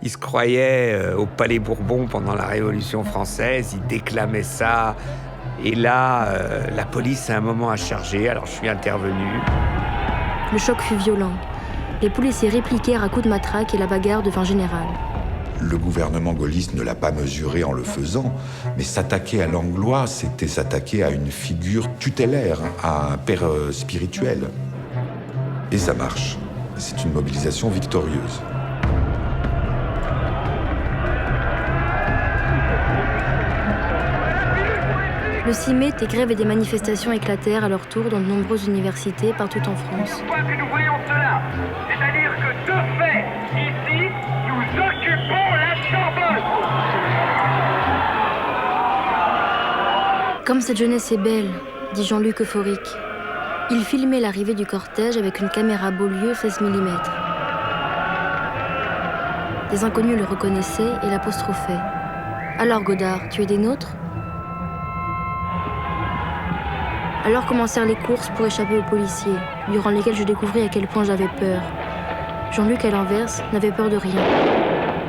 il se croyait au Palais Bourbon pendant la Révolution française, il déclamait ça. Et là, la police à un moment a chargé, alors je suis intervenu. Le choc fut violent. Les policiers répliquèrent à coups de matraque et la bagarre devint générale. Le gouvernement gaulliste ne l'a pas mesuré en le faisant, mais s'attaquer à Langlois, c'était s'attaquer à une figure tutélaire, à un père spirituel. Et ça marche. C'est une mobilisation victorieuse. Le 6 mai, des grèves et des manifestations éclatèrent à leur tour dans de nombreuses universités partout en France. Pourquoi que nous voyons cela? C'est-à-dire que, de fait, ici, nous occupons la Sorbonne. Comme cette jeunesse est belle, dit Jean-Luc euphorique. Il filmait l'arrivée du cortège avec une caméra Beaulieu 16 mm. Des inconnus le reconnaissaient et l'apostrophaient. « Alors Godard, tu es des nôtres ?» Alors commencèrent les courses pour échapper aux policiers, durant lesquelles je découvris à quel point j'avais peur. Jean-Luc, à l'inverse, n'avait peur de rien.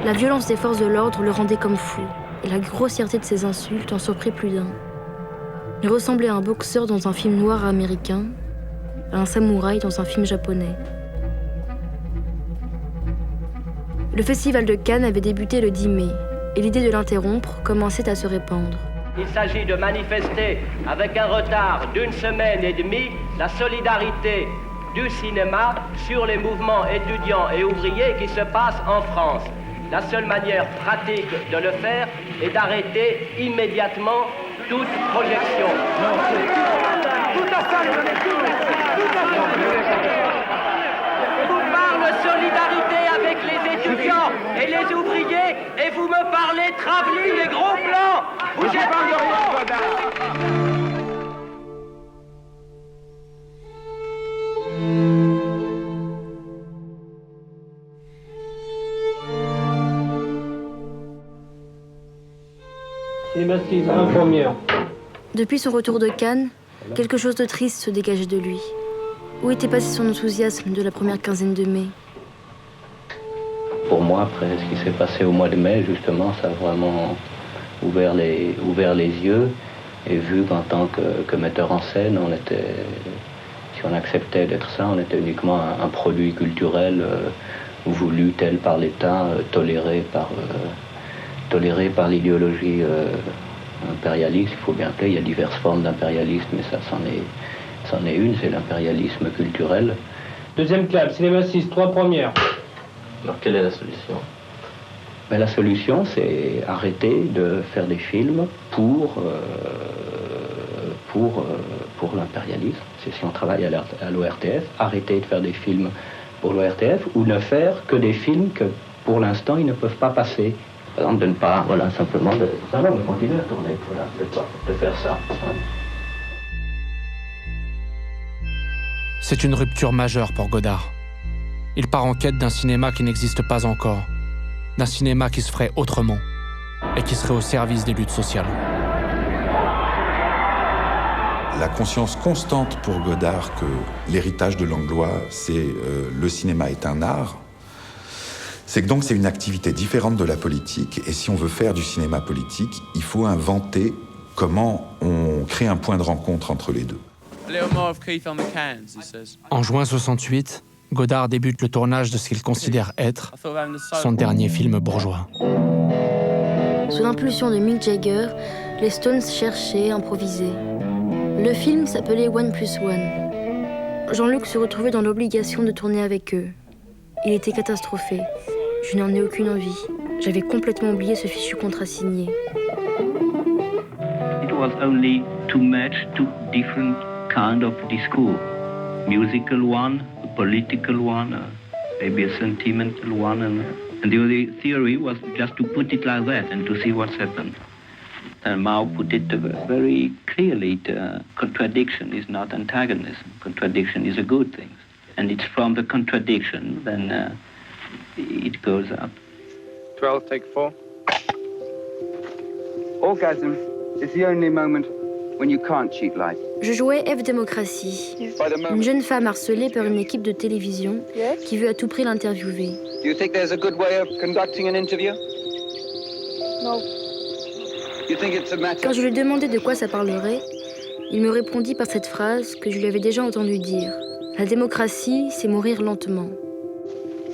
La violence des forces de l'ordre le rendait comme fou, et la grossièreté de ses insultes en surprit plus d'un. Il ressemblait à un boxeur dans un film noir américain, à un samouraï dans un film japonais. Le festival de Cannes avait débuté le 10 mai, et l'idée de l'interrompre commençait à se répandre. Il s'agit de manifester avec un retard d'une semaine et demie la solidarité du cinéma sur les mouvements étudiants et ouvriers qui se passent en France. La seule manière pratique de le faire est d'arrêter immédiatement toute projection. Je vous parle de solidarité avec les étudiants et les ouvriers et vous me parlez travelling et gros plans. Vous êtes Depuis son retour de Cannes, quelque chose de triste se dégageait de lui. Où était passé son enthousiasme de la première quinzaine de mai? Pour moi, après ce qui s'est passé au mois de mai, justement, ça a vraiment ouvert les yeux. Et vu qu'en tant que metteur en scène, si on acceptait d'être ça, on était uniquement un produit culturel voulu tel par l'État, toléré par l'idéologie impérialiste. Il faut bien appeler, il y a diverses formes d'impérialisme, mais ça c'en est une, c'est l'impérialisme culturel. Deuxième club, Cinéma 6, 3 premières. Alors quelle est la solution? Ben, la solution, c'est arrêter de faire des films pour l'impérialisme. C'est si on travaille à l'ORTF, arrêter de faire des films pour l'ORTF ou ne faire que des films que pour l'instant ils ne peuvent pas passer Par exemple, de ne pas, voilà, simplement de continuer à tourner, voilà, de faire ça. C'est une rupture majeure pour Godard. Il part en quête d'un cinéma qui n'existe pas encore, d'un cinéma qui se ferait autrement et qui serait au service des luttes sociales. La conscience constante pour Godard que l'héritage de Langlois, c'est le cinéma est un art, c'est que donc c'est une activité différente de la politique, et si on veut faire du cinéma politique, il faut inventer comment on crée un point de rencontre entre les deux. En juin 68, Godard débute le tournage de ce qu'il considère être son dernier film bourgeois. Sous l'impulsion de Mick Jagger, les Stones cherchaient, improvisaient. Le film s'appelait 1+1. Jean-Luc se retrouvait dans l'obligation de tourner avec eux. Il était catastrophé. Je n'en ai aucune envie. J'avais complètement oublié ce fichu contrat signé. It was only to match two different kind of discourse. Musical one, a political one, maybe a sentimental one, and the only theory was just to put it like that and to see what's happened. And Mao put it very clearly, contradiction is not antagonism. Contradiction is a good thing. And it's from the contradiction, then it goes up. 12, take 4. Orgasm is the only moment when you can't cheat life. Je jouais F Démocratie, une jeune femme harcelée par une équipe de télévision qui veut à tout prix l'interviewer. Do you think there's a good way of conducting an interview? No. You think it's a matter... Quand je lui demandais de quoi ça parlerait, il me répondit par cette phrase que je lui avais déjà entendu dire. La démocratie, c'est mourir lentement.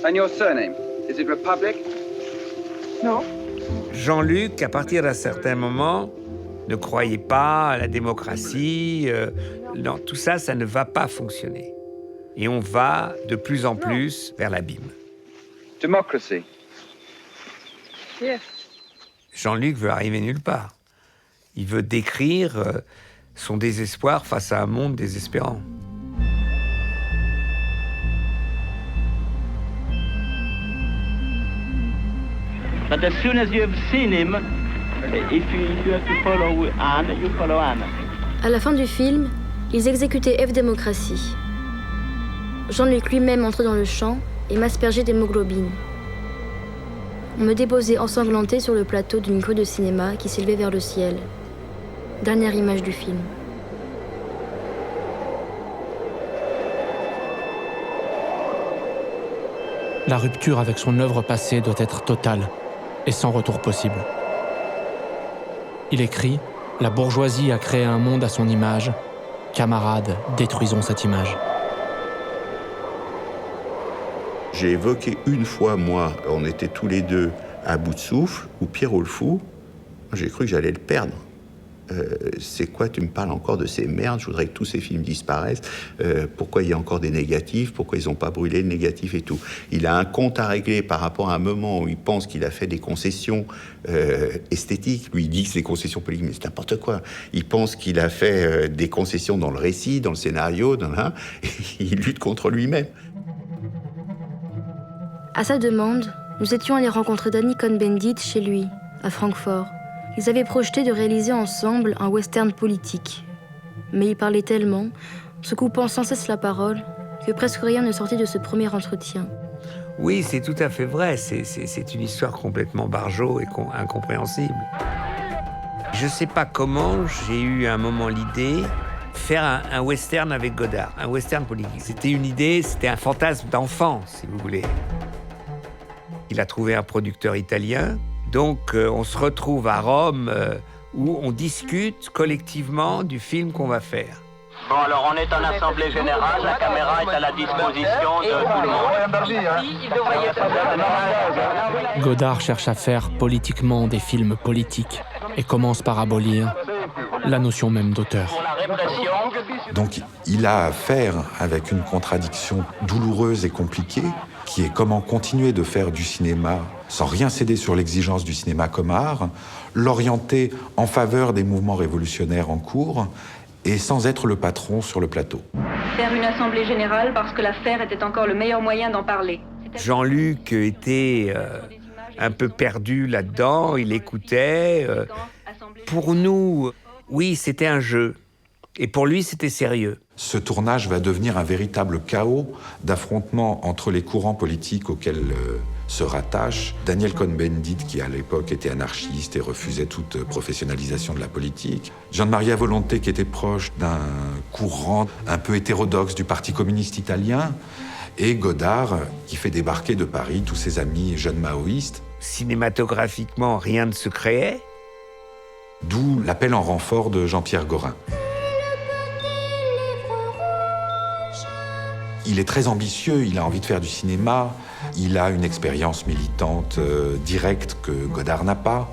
And your surname, is it Republic? Non. Jean-Luc, à partir d'un certain moment, ne croyait pas à la démocratie. Non, tout ça, ça ne va pas fonctionner. Et on va de plus en plus vers l'abîme. Democracy. Yes. Jean-Luc veut arriver nulle part. Il veut décrire son désespoir face à un monde désespérant. But as soon as you have seen him, if you have to follow Anne, you follow Anne. À la fin du film, ils exécutaient F Démocratie. Jean-Luc lui-même entrait dans le champ et m'aspergeait d'hémoglobine. On me déposait ensanglanté sur le plateau d'une grue de cinéma qui s'élevait vers le ciel. Dernière image du film. La rupture avec son œuvre passée doit être totale et sans retour possible. Il écrit « La bourgeoisie a créé un monde à son image. Camarades, détruisons cette image. » J'ai évoqué une fois, moi, on était tous les deux à bout de souffle, où Pierrot le Fou, j'ai cru que j'allais le perdre. C'est quoi, tu me parles encore de ces merdes, je voudrais que tous ces films disparaissent, pourquoi il y a encore des négatifs, pourquoi ils n'ont pas brûlé le négatif et tout. Il a un compte à régler par rapport à un moment où il pense qu'il a fait des concessions esthétiques, lui il dit que c'est des concessions politiques, mais c'est n'importe quoi. Il pense qu'il a fait des concessions dans le récit, dans le scénario, et il lutte contre lui-même. À sa demande, nous étions allés rencontrer Danny Cohn-Bendit chez lui, à Francfort. Ils avaient projeté de réaliser ensemble un western politique. Mais ils parlaient tellement, se coupant sans cesse la parole, que presque rien ne sortait de ce premier entretien. Oui, c'est tout à fait vrai. C'est une histoire complètement barjot et incompréhensible. Je ne sais pas comment j'ai eu à un moment l'idée faire un western avec Godard, un western politique. C'était une idée, c'était un fantasme d'enfant, si vous voulez. Il a trouvé un producteur italien. Donc, on se retrouve à Rome où on discute collectivement du film qu'on va faire. Bon, alors on est en assemblée générale, la caméra est à la disposition de tout le monde. Godard cherche à faire politiquement des films politiques et commence par abolir la notion même d'auteur. Donc, il a affaire avec une contradiction douloureuse et compliquée, qui est comment continuer de faire du cinéma sans rien céder sur l'exigence du cinéma comme art, l'orienter en faveur des mouvements révolutionnaires en cours et sans être le patron sur le plateau. Faire une assemblée générale parce que l'affaire était encore le meilleur moyen d'en parler. Jean-Luc était un peu perdu là-dedans, il écoutait. Pour nous, oui, c'était un jeu. Et pour lui, c'était sérieux. Ce tournage va devenir un véritable chaos d'affrontements entre les courants politiques auxquels se rattache Daniel Cohn-Bendit, qui à l'époque était anarchiste et refusait toute professionnalisation de la politique. Gian Maria Volonté, qui était proche d'un courant un peu hétérodoxe du Parti communiste italien. Et Godard, qui fait débarquer de Paris tous ses amis jeunes maoïstes. Cinématographiquement, rien ne se créait. D'où l'appel en renfort de Jean-Pierre Gorin. Il est très ambitieux, il a envie de faire du cinéma, il a une expérience militante directe que Godard n'a pas.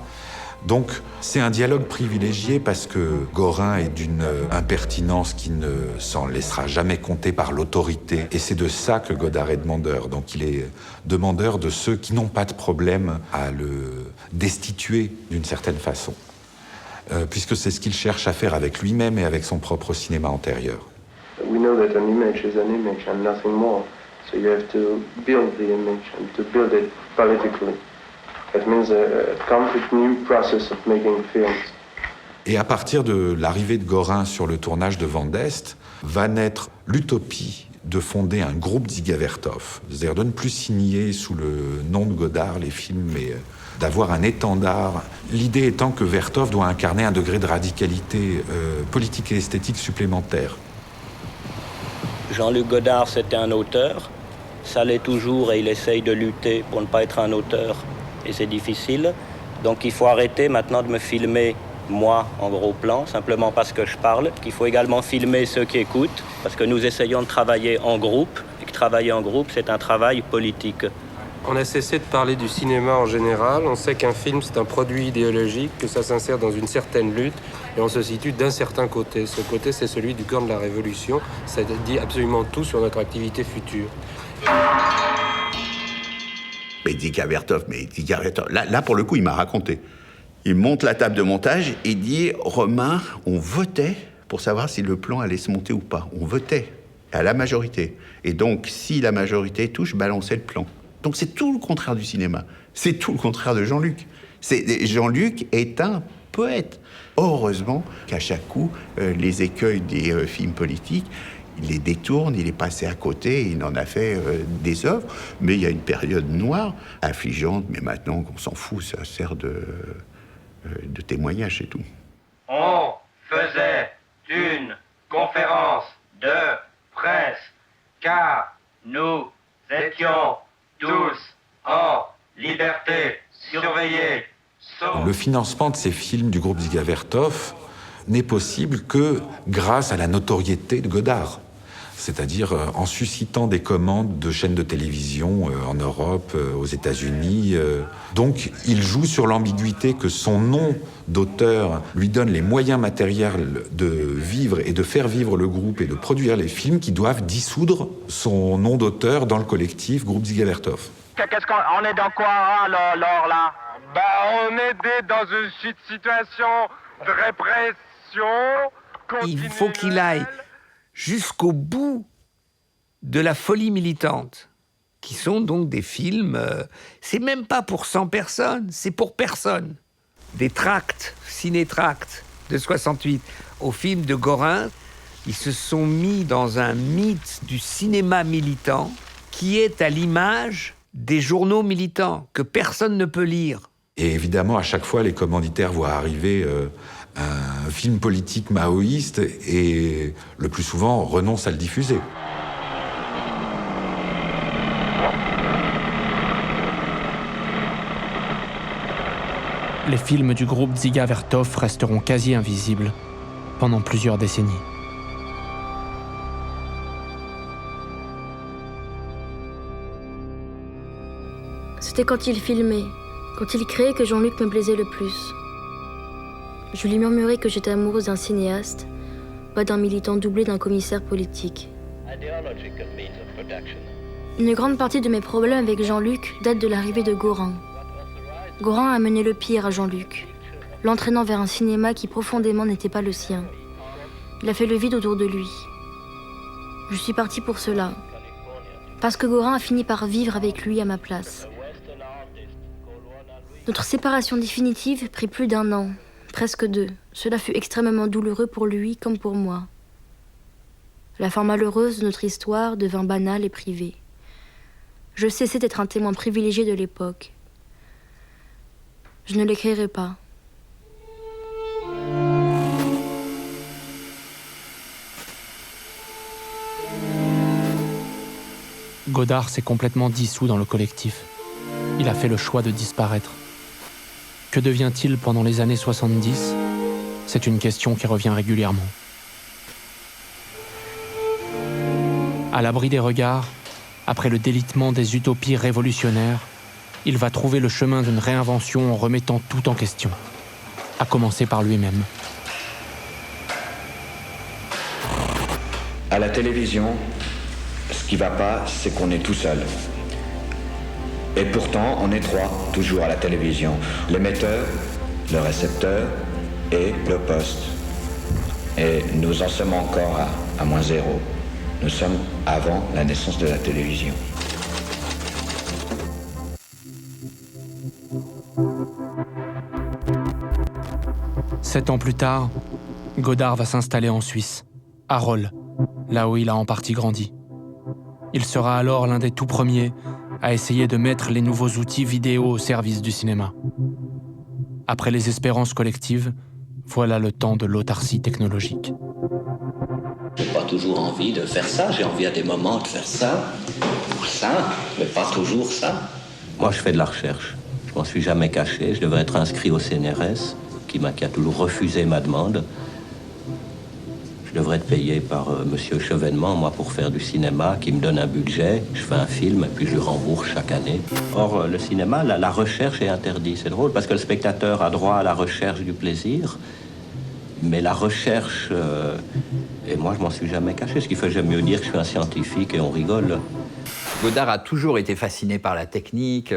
Donc c'est un dialogue privilégié parce que Gorin est d'une impertinence qui ne s'en laissera jamais compter par l'autorité. Et c'est de ça que Godard est demandeur. Donc il est demandeur de ceux qui n'ont pas de problème à le destituer d'une certaine façon. Puisque c'est ce qu'il cherche à faire avec lui-même et avec son propre cinéma antérieur. We know that an image is an image and nothing more. So you have to build the image and to build it politically. That means a complete new process of making films. Et à partir de l'arrivée de Gorin sur le tournage de Vent d'Est, va naître l'utopie de fonder un groupe Dziga Vertov. C'est-à-dire de ne plus signer sous le nom de Godard les films, mais d'avoir un étendard. L'idée étant que Vertov doit incarner un degré de radicalité politique et esthétique supplémentaire. Jean-Luc Godard, c'était un auteur. Ça l'est toujours et il essaye de lutter pour ne pas être un auteur. Et c'est difficile. Donc il faut arrêter maintenant de me filmer, moi, en gros plan, simplement parce que je parle. Il faut également filmer ceux qui écoutent, parce que nous essayons de travailler en groupe. Et que travailler en groupe, c'est un travail politique. On a cessé de parler du cinéma en général. On sait qu'un film, c'est un produit idéologique, que ça s'insère dans une certaine lutte, et on se situe d'un certain côté. Ce côté, c'est celui du camp de la Révolution. Ça dit absolument tout sur notre activité future. Mais Dziga Vertov, là, pour le coup, il m'a raconté. Il monte la table de montage et dit « Romain, on votait pour savoir si le plan allait se monter ou pas. On votait à la majorité. Et donc, si la majorité touche, balançait le plan. » Donc c'est tout le contraire du cinéma. C'est tout le contraire de Jean-Luc. Jean-Luc est un poète. Heureusement qu'à chaque coup, les écueils des films politiques, il les détourne, il est passé à côté, il en a fait des œuvres. Mais il y a une période noire, affligeante, mais maintenant qu'on s'en fout, ça sert de témoignage, c'est tout. On faisait une conférence de presse car nous étions tous en liberté, surveillés, sauf... Le financement de ces films du groupe Dziga Vertov n'est possible que grâce à la notoriété de Godard. C'est-à-dire en suscitant des commandes de chaînes de télévision en Europe, aux États-Unis. Donc il joue sur l'ambiguïté que son nom d'auteur lui donne les moyens matériels de vivre et de faire vivre le groupe et de produire les films qui doivent dissoudre son nom d'auteur dans le collectif groupe Dziga Vertov. Qu'est-ce qu'on est dans quoi alors là? On est dans une situation de répression continuelle. Il faut qu'il aille jusqu'au bout de la folie militante, qui sont donc des films, c'est même pas pour 100 personnes, c'est pour personne. Des tracts, ciné-tracts de 68 au film de Gorin, ils se sont mis dans un mythe du cinéma militant qui est à l'image des journaux militants que personne ne peut lire. Et évidemment, à chaque fois, les commanditaires voient arriver un film politique maoïste et, le plus souvent, renoncent à le diffuser. Les films du groupe Dziga Vertov resteront quasi invisibles pendant plusieurs décennies. C'était quand il filmait, quand il créait que Jean-Luc me plaisait le plus. Je lui murmurais que j'étais amoureuse d'un cinéaste, pas d'un militant doublé d'un commissaire politique. Une grande partie de mes problèmes avec Jean-Luc date de l'arrivée de Gorin. Gorin a mené le pire à Jean-Luc, l'entraînant vers un cinéma qui profondément n'était pas le sien. Il a fait le vide autour de lui. Je suis partie pour cela, parce que Gorin a fini par vivre avec lui à ma place. Notre séparation définitive prit plus d'1 an, presque 2. Cela fut extrêmement douloureux pour lui comme pour moi. La fin malheureuse de notre histoire devint banale et privée. Je cessais d'être un témoin privilégié de l'époque. Je ne l'écrirai pas. Godard s'est complètement dissous dans le collectif. Il a fait le choix de disparaître. Que devient-il pendant les années 70 ? C'est une question qui revient régulièrement. À l'abri des regards, après le délitement des utopies révolutionnaires, il va trouver le chemin d'une réinvention en remettant tout en question, à commencer par lui-même. À la télévision, ce qui va pas, c'est qu'on est tout seul. Et pourtant, on est 3, toujours à la télévision. L'émetteur, le récepteur et le poste. Et nous en sommes encore à -0. Nous sommes avant la naissance de la télévision. Sept ans plus tard, Godard va s'installer en Suisse, à Rolle, là où il a en partie grandi. Il sera alors l'un des tout premiers à essayer de mettre les nouveaux outils vidéo au service du cinéma. Après les espérances collectives, voilà le temps de l'autarcie technologique. J'ai pas toujours envie de faire ça, j'ai envie à des moments de faire ça, ou ça, mais pas toujours ça. Moi je fais de la recherche, je m'en suis jamais caché, je devrais être inscrit au CNRS, qui a toujours refusé ma demande. Je devrais être payé par monsieur Chevènement, moi, pour faire du cinéma, qui me donne un budget, je fais un film et puis je le rembourse chaque année. Or, le cinéma, la recherche est interdite. C'est drôle parce que le spectateur a droit à la recherche du plaisir, mais la recherche, et moi, je m'en suis jamais caché, ce qui fait que j'aime mieux dire que je suis un scientifique et on rigole. Godard a toujours été fasciné par la technique,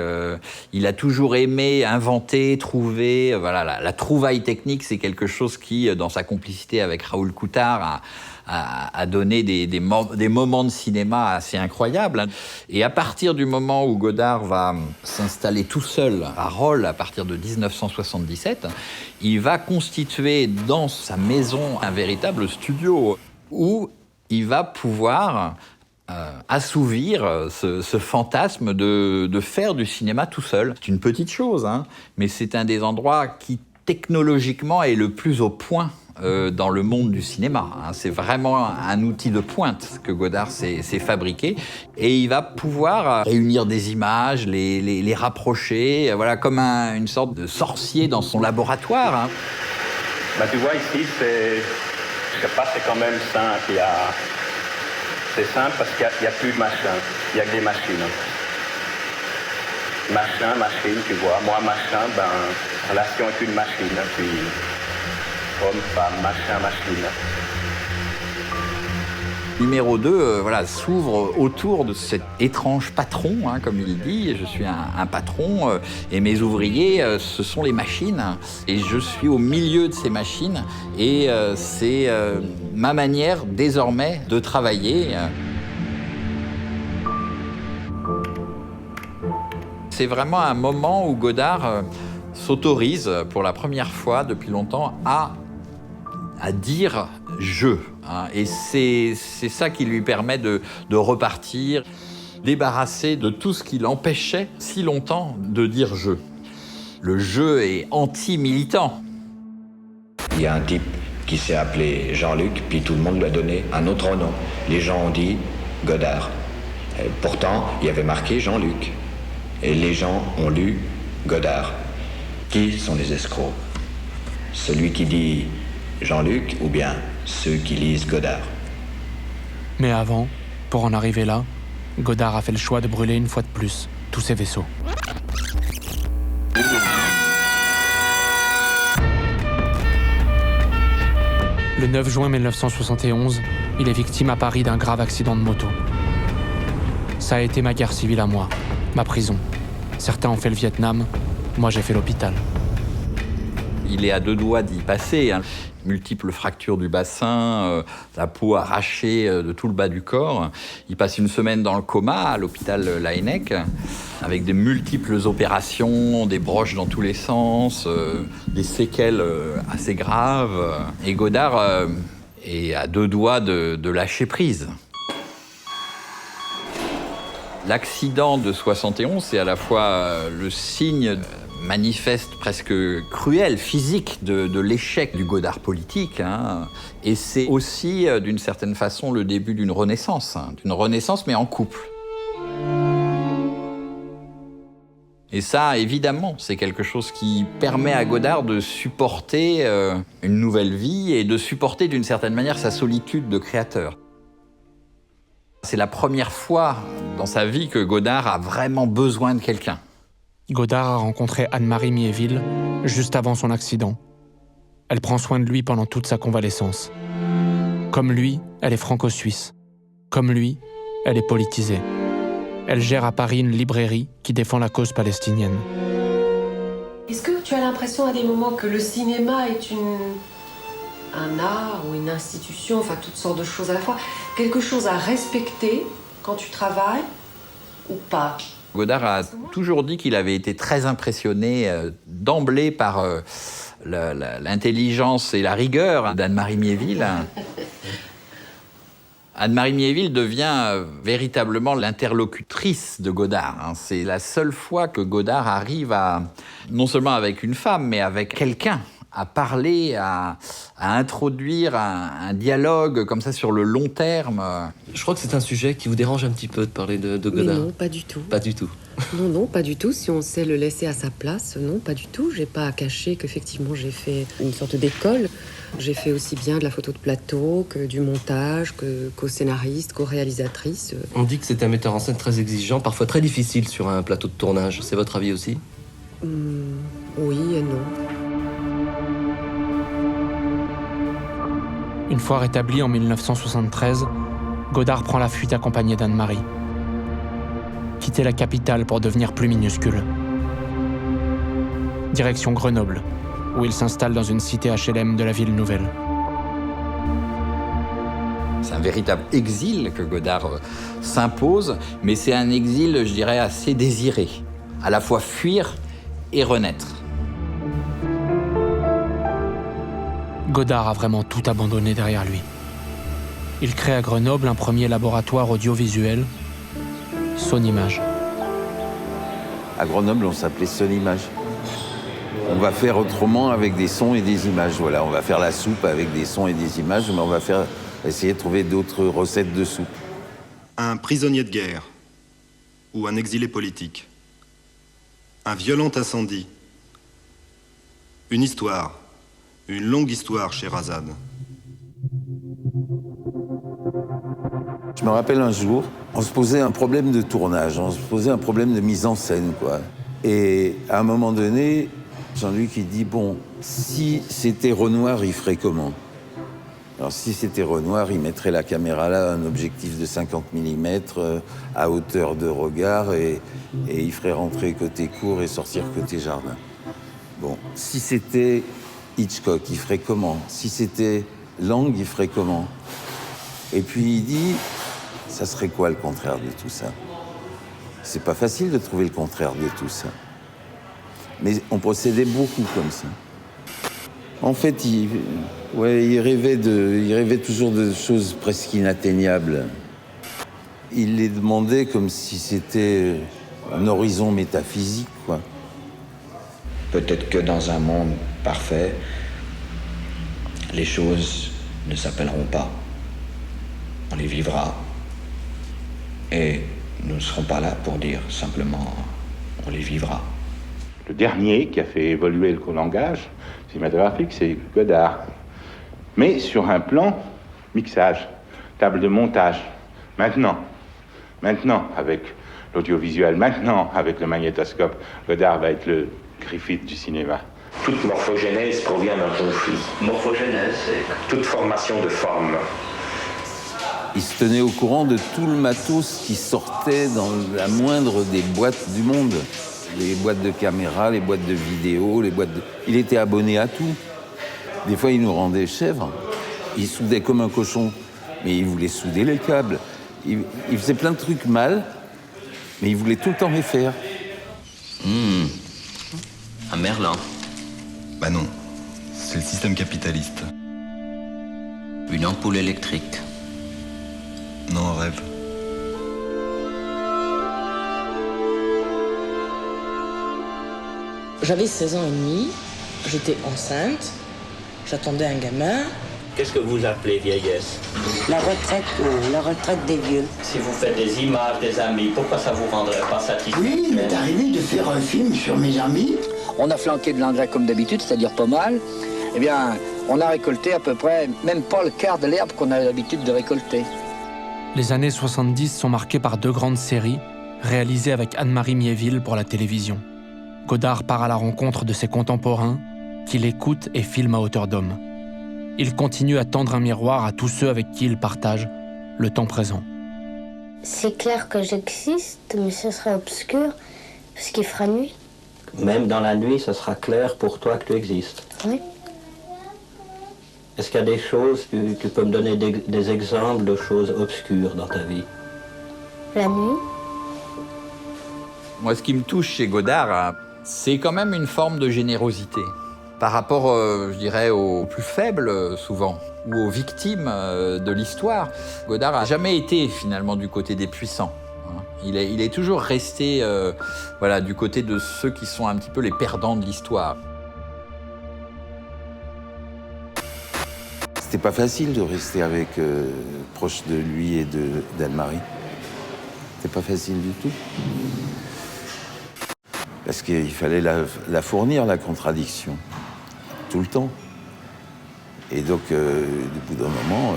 il a toujours aimé inventer, trouver. Voilà, la trouvaille technique, c'est quelque chose qui, dans sa complicité avec Raoul Coutard, a donné des moments de cinéma assez incroyables. Et à partir du moment où Godard va s'installer tout seul à Rolle, à partir de 1977, il va constituer dans sa maison un véritable studio où il va pouvoir assouvir ce fantasme de faire du cinéma tout seul. C'est une petite chose, hein, mais c'est un des endroits qui, technologiquement, est le plus au point dans le monde du cinéma. Hein. C'est vraiment un outil de pointe que Godard s'est fabriqué. Et il va pouvoir réunir des images, les rapprocher, voilà, comme une sorte de sorcier dans son laboratoire. Hein. Bah, tu vois, ici, je sais pas, c'est quand même simple. C'est simple parce qu'il n'y a plus de machin, il n'y a que des machines. Machin, machine, tu vois. Moi, machin, relation avec une machine, puis homme, femme, machin, machine. Numéro 2 s'ouvre autour de cet étrange patron, hein, comme il dit. Je suis un patron et mes ouvriers, ce sont les machines. Et je suis au milieu de ces machines et c'est ma manière désormais de travailler. C'est vraiment un moment où Godard s'autorise pour la première fois depuis longtemps à dire « je ». Et c'est ça qui lui permet de repartir, débarrassé de tout ce qui l'empêchait si longtemps de dire « je ». Le jeu est anti-militant. Il y a un type qui s'est appelé Jean-Luc, puis tout le monde lui a donné un autre nom. Les gens ont dit Godard. Et pourtant, il y avait marqué Jean-Luc. Et les gens ont lu Godard. Qui sont les escrocs? Celui qui dit Jean-Luc ou bien ceux qui lisent Godard? Mais avant, pour en arriver là, Godard a fait le choix de brûler une fois de plus tous ses vaisseaux. Le 9 juin 1971, il est victime à Paris d'un grave accident de moto. Ça a été ma guerre civile à moi, ma prison. Certains ont fait le Vietnam, moi j'ai fait l'hôpital. Il est à 2 doigts d'y passer. Multiples fractures du bassin, la peau arrachée de tout le bas du corps. Il passe une semaine dans le coma à l'hôpital Laennec, avec des multiples opérations, des broches dans tous les sens, des séquelles assez graves. Et Godard est à 2 doigts de lâcher prise. L'accident de 71, c'est à la fois le signe manifeste, presque cruel, physique de l'échec du Godard politique. Et c'est aussi, d'une certaine façon, le début d'une renaissance mais en couple. Et ça, évidemment, c'est quelque chose qui permet à Godard de supporter une nouvelle vie et de supporter, d'une certaine manière, sa solitude de créateur. C'est la première fois dans sa vie que Godard a vraiment besoin de quelqu'un. Godard a rencontré Anne-Marie Miéville juste avant son accident. Elle prend soin de lui pendant toute sa convalescence. Comme lui, elle est franco-suisse. Comme lui, elle est politisée. Elle gère à Paris une librairie qui défend la cause palestinienne. Est-ce que tu as l'impression à des moments que le cinéma est un art ou une institution, enfin toutes sortes de choses à la fois, quelque chose à respecter quand tu travailles ou pas? Godard a toujours dit qu'il avait été très impressionné d'emblée par l'intelligence et la rigueur d'Anne-Marie Miéville. Anne-Marie Miéville devient véritablement l'interlocutrice de Godard. C'est la seule fois que Godard arrive à, non seulement avec une femme, mais avec quelqu'un, à parler, à introduire un dialogue comme ça sur le long terme. Je crois que c'est un sujet qui vous dérange un petit peu de parler de Godard. Mais non, pas du tout. Pas du tout. Non, pas du tout. Si on sait le laisser à sa place, non, pas du tout. J'ai pas à cacher qu'effectivement j'ai fait une sorte d'école. J'ai fait aussi bien de la photo de plateau que du montage, qu'aux scénaristes, qu'aux réalisatrices. On dit que c'est un metteur en scène très exigeant, parfois très difficile sur un plateau de tournage. C'est votre avis aussi? Oui et non. Une fois rétabli en 1973, Godard prend la fuite accompagné d'Anne-Marie. Quitter la capitale pour devenir plus minuscule. Direction Grenoble, où il s'installe dans une cité HLM de la ville nouvelle. C'est un véritable exil que Godard s'impose, mais c'est un exil, je dirais, assez désiré. À la fois fuir et renaître. Godard a vraiment tout abandonné derrière lui. Il crée à Grenoble un premier laboratoire audiovisuel, Sonimage. À Grenoble, on s'appelait Sonimage. On va faire autrement avec des sons et des images. Voilà, on va faire la soupe avec des sons et des images, mais on va essayer de trouver d'autres recettes de soupe. Un prisonnier de guerre ou un exilé politique. Un violent incendie. Une histoire. Une longue histoire, Sherazade. Je me rappelle un jour, on se posait un problème de tournage, on se posait un problème de mise en scène, quoi. Et à un moment donné, Jean-Luc, il dit, bon, si c'était Renoir, il ferait comment? Alors, si c'était Renoir, il mettrait la caméra là, un objectif de 50 mm à hauteur de regard, et il ferait rentrer côté cour et sortir côté jardin. Bon, si c'était Hitchcock, il ferait comment? Si c'était Lang, il ferait comment? Et puis il dit, ça serait quoi le contraire de tout ça? C'est pas facile de trouver le contraire de tout ça. Mais on procédait beaucoup comme ça. En fait, il rêvait toujours de choses presque inatteignables. Il les demandait comme si c'était un horizon métaphysique, quoi. Peut-être que dans un monde parfait, les choses ne s'appelleront pas. On les vivra. Et nous ne serons pas là pour dire simplement on les vivra. Le dernier qui a fait évoluer le langage cinématographique, c'est Godard. Mais sur un plan mixage, table de montage. Maintenant, avec l'audiovisuel, maintenant, avec le magnétoscope, Godard va être le Griffith du cinéma. Toute morphogénèse provient d'un conflit. Morphogénèse, c'est toute formation de forme. Il se tenait au courant de tout le matos qui sortait dans la moindre des boîtes du monde. Les boîtes de caméra, les boîtes de vidéo, Il était abonné à tout. Des fois, il nous rendait chèvres. Il soudait comme un cochon, mais il voulait souder les câbles. Il faisait plein de trucs mal, mais il voulait tout le temps les faire. Un Merlin. Bah non, c'est le système capitaliste. Une ampoule électrique. Non, un rêve. J'avais 16 ans et demi, j'étais enceinte, j'attendais un gamin. Qu'est-ce que vous appelez vieillesse? La retraite des vieux. Si vous faites des images des amis, pourquoi ça vous rendrait pas satisfait? Oui, il m'est arrivé de faire un film sur mes amis. On a flanqué de l'engrais comme d'habitude, c'est-à-dire pas mal. Eh bien, on a récolté à peu près, même pas le quart de l'herbe qu'on a l'habitude de récolter. Les années 70 sont marquées par 2 grandes séries, réalisées avec Anne-Marie Miéville pour la télévision. Godard part à la rencontre de ses contemporains, qui l'écoutent et filment à hauteur d'homme. Il continue à tendre un miroir à tous ceux avec qui il partage le temps présent. C'est clair que j'existe, mais ce sera obscur, parce qu'il fera nuit. Même dans la nuit, ce sera clair pour toi que tu existes. Oui. Est-ce qu'il y a des choses, tu peux me donner des exemples de choses obscures dans ta vie? La nuit. Moi, ce qui me touche chez Godard, c'est quand même une forme de générosité. Par rapport, je dirais, aux plus faibles, souvent, ou aux victimes de l'histoire. Godard n'a jamais été, finalement, du côté des puissants. Il est toujours resté du côté de ceux qui sont un petit peu les perdants de l'histoire. C'était pas facile de rester avec proche de lui et d'Anne-Marie. C'était pas facile du tout. Parce qu'il fallait la fournir, la contradiction, tout le temps. Et donc, au bout d'un moment,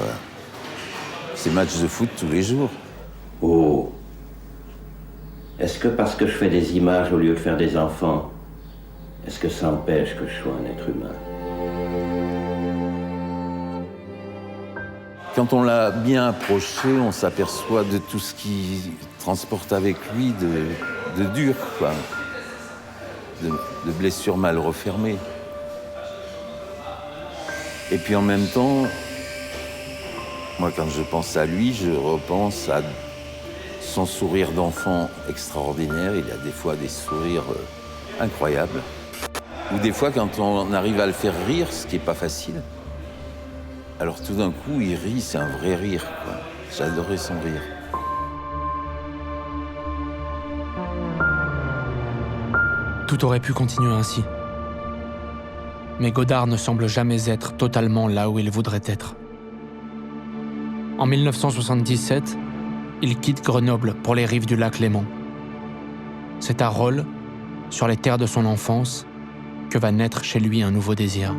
c'est match de foot tous les jours. Oh. Est-ce que parce que je fais des images au lieu de faire des enfants, est-ce que ça empêche que je sois un être humain? Quand on l'a bien approché, on s'aperçoit de tout ce qu'il transporte avec lui de dur, quoi. De blessures mal refermées. Et puis en même temps, moi quand je pense à lui, je repense à son sourire d'enfant extraordinaire. Il a des fois des sourires incroyables. Ou des fois quand on arrive à le faire rire, ce qui n'est pas facile. Alors tout d'un coup, il rit, c'est un vrai rire, quoi. J'adorais son rire. Tout aurait pu continuer ainsi. Mais Godard ne semble jamais être totalement là où il voudrait être. En 1977, il quitte Grenoble pour les rives du lac Léman. C'est à Rolle, sur les terres de son enfance, que va naître chez lui un nouveau désir.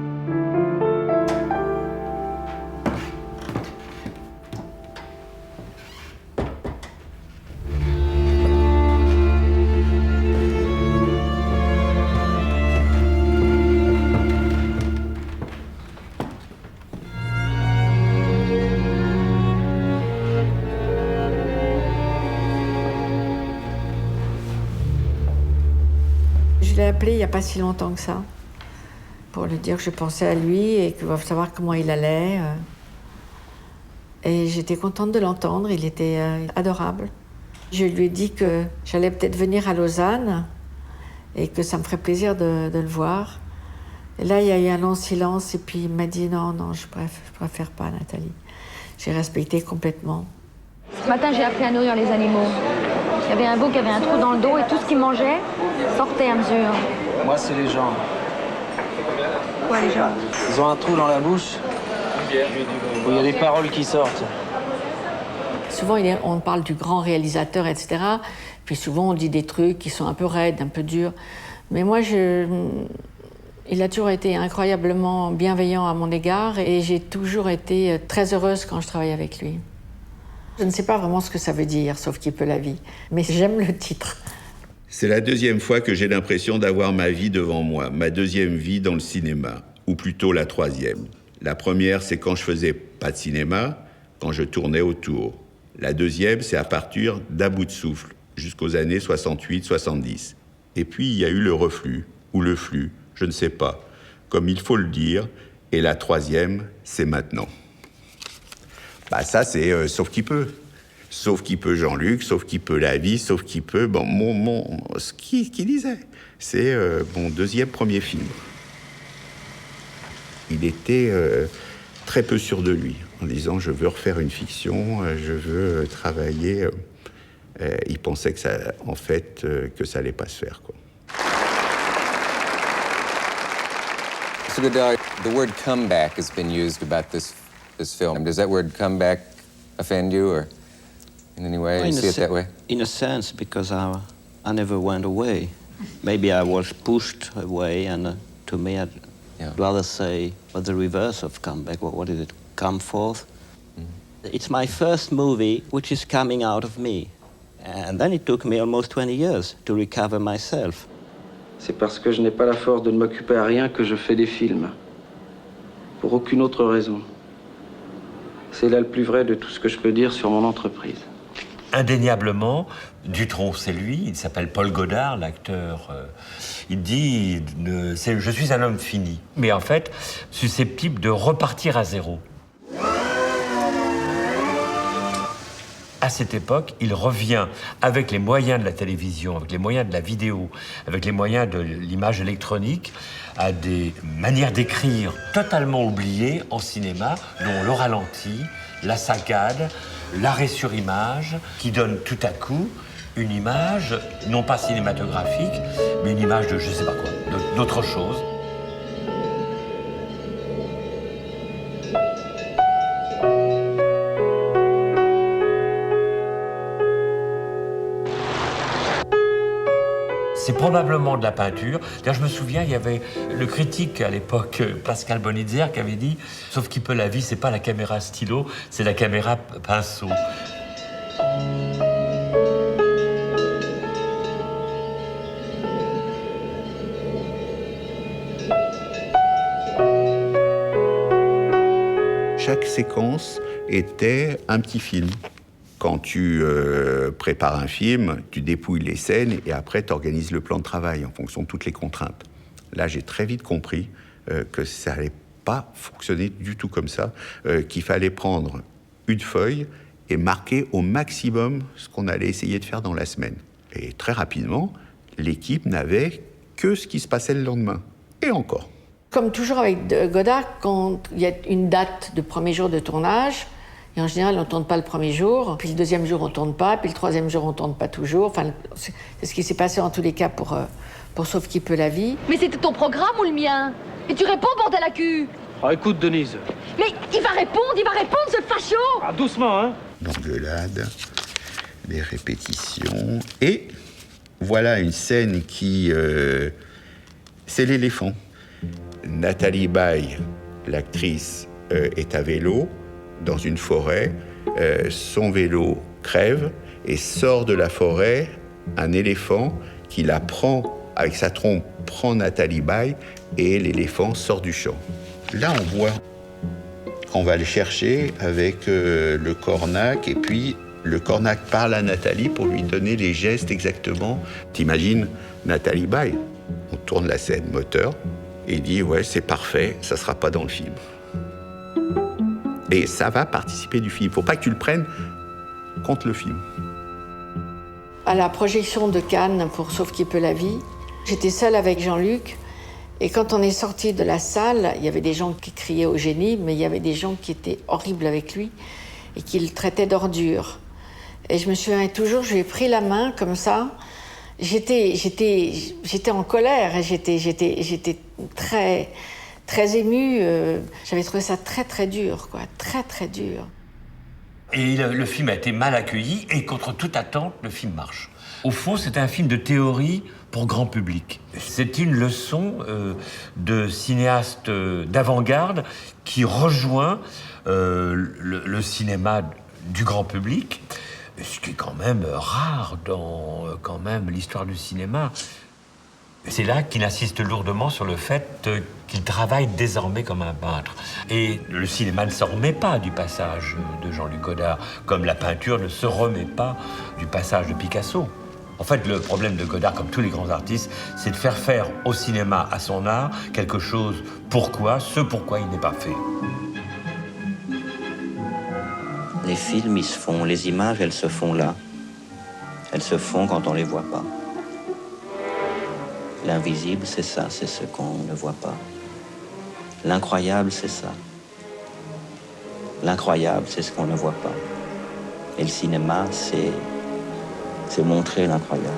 Je l'ai appelé il n'y a pas si longtemps que ça, pour lui dire que je pensais à lui et qu'il va savoir comment il allait. Et j'étais contente de l'entendre, il était adorable. Je lui ai dit que j'allais peut-être venir à Lausanne et que ça me ferait plaisir de le voir. Et là, il y a eu un long silence et puis il m'a dit non, je préfère pas, Nathalie. J'ai respecté complètement. Ce matin, j'ai appris à nourrir les animaux. Il y avait un veau qui avait un trou dans le dos et tout ce qu'il mangeait sortait à mesure. Moi, c'est les gens. Quoi, les gens? Ils ont un trou dans la bouche où il y a des paroles qui sortent. Souvent, on parle du grand réalisateur, etc. Puis souvent, on dit des trucs qui sont un peu raides, un peu durs. Mais moi, il a toujours été incroyablement bienveillant à mon égard et j'ai toujours été très heureuse quand je travaillais avec lui. Je ne sais pas vraiment ce que ça veut dire, sauf qu'il peut la vie. Mais j'aime le titre. C'est la deuxième fois que j'ai l'impression d'avoir ma vie devant moi, ma deuxième vie dans le cinéma, ou plutôt la troisième. La première, c'est quand je faisais pas de cinéma, quand je tournais autour. La deuxième, c'est à partir d'À bout de souffle, jusqu'aux années 68-70. Et puis il y a eu le reflux, ou le flux, je ne sais pas, comme il faut le dire, et la troisième, c'est maintenant. Bah ça, c'est Sauf qui peut. Sauf qui peut Jean-Luc, sauf qui peut la vie, sauf qui peut... Bon, ce qu'il disait, c'est mon premier film. Il était très peu sûr de lui, en disant « je veux refaire une fiction, je veux travailler ». Il pensait que ça, en fait, que ça allait pas se faire, quoi. So Godard, the word comeback has been used about this film. Does that word comeback offend you, or in any way, you see it that way? In a sense, because I never went away. Maybe I was pushed away, and to me, I'd rather say, the reverse of comeback. What is it? Come forth. It's my first movie, which is coming out of me. And then it took me almost 20 years to recover myself. C'est parce que je n'ai pas la force de ne m'occuper à rien que je fais des films. Pour aucune autre raison. C'est là le plus vrai de tout ce que je peux dire sur mon entreprise. Indéniablement, Dutronc, c'est lui, il s'appelle Paul Godard, l'acteur. Il dit « Je suis un homme fini », mais en fait, susceptible de repartir à zéro. À cette époque, il revient avec les moyens de la télévision, avec les moyens de la vidéo, avec les moyens de l'image électronique, à des manières d'écrire totalement oubliées en cinéma, dont le ralenti, la saccade, l'arrêt sur image, qui donne tout à coup une image, non pas cinématographique, mais une image de je sais pas quoi, d'autre chose. C'est probablement de la peinture. D'ailleurs, je me souviens, il y avait le critique à l'époque, Pascal Bonitzer, qui avait dit « Sauf qui peut la vie, c'est pas la caméra stylo, c'est la caméra pinceau ». Chaque séquence était un petit film. Quand tu prépares un film, tu dépouilles les scènes et après tu organises le plan de travail en fonction de toutes les contraintes. Là, j'ai très vite compris que ça n'allait pas fonctionner du tout comme ça, qu'il fallait prendre une feuille et marquer au maximum ce qu'on allait essayer de faire dans la semaine. Et très rapidement, l'équipe n'avait que ce qui se passait le lendemain. Et encore. Comme toujours avec Godard, quand il y a une date de premier jour de tournage, et en général, on ne tourne pas le premier jour, puis le deuxième jour, on ne tourne pas, puis le troisième jour, on ne tourne pas toujours. Enfin, c'est ce qui s'est passé en tous les cas pour Sauf qui peut la vie. Mais c'était ton programme ou le mien? Et tu réponds, bordel à cul! Oh, écoute, Denise. Mais il va répondre, ce facho! Ah, doucement, hein? L'engueulade, les répétitions, et voilà une scène qui... c'est l'éléphant. Nathalie Baye, l'actrice, est à vélo, dans une forêt, son vélo crève et sort de la forêt un éléphant qui la prend, avec sa trompe, prend Nathalie Baye et l'éléphant sort du champ. Là, on voit qu'on va le chercher avec le cornac et puis le cornac parle à Nathalie pour lui donner les gestes exactement. T'imagines Nathalie Baye, on tourne la scène moteur et il dit « ouais, c'est parfait, ça sera pas dans le film ». Et ça va participer du film. Il ne faut pas que tu le prennes contre le film. À la projection de Cannes pour Sauf qui peut la vie, j'étais seule avec Jean-Luc. Et quand on est sorti de la salle, il y avait des gens qui criaient au génie, mais il y avait des gens qui étaient horribles avec lui et qui le traitaient d'ordure. Et je me souviens toujours, je lui ai pris la main comme ça. J'étais en colère et j'étais très émue. J'avais trouvé ça très dur, quoi. Très dur. Et le film a été mal accueilli et contre toute attente, le film marche. Au fond, c'est un film de théorie pour grand public. C'est une leçon de cinéaste d'avant-garde qui rejoint le cinéma du grand public, ce qui est quand même rare dans l'histoire du cinéma. C'est là qu'il insiste lourdement sur le fait qu'il travaille désormais comme un peintre. Et le cinéma ne se remet pas du passage de Jean-Luc Godard, comme la peinture ne se remet pas du passage de Picasso. En fait, le problème de Godard, comme tous les grands artistes, c'est de faire au cinéma, à son art, quelque chose ce pourquoi il n'est pas fait. Les films, ils se font, les images, elles se font là. Elles se font quand on les voit pas. L'invisible, c'est ça, c'est ce qu'on ne voit pas. L'incroyable, c'est ça. L'incroyable, c'est ce qu'on ne voit pas. Et le cinéma, c'est montrer l'incroyable.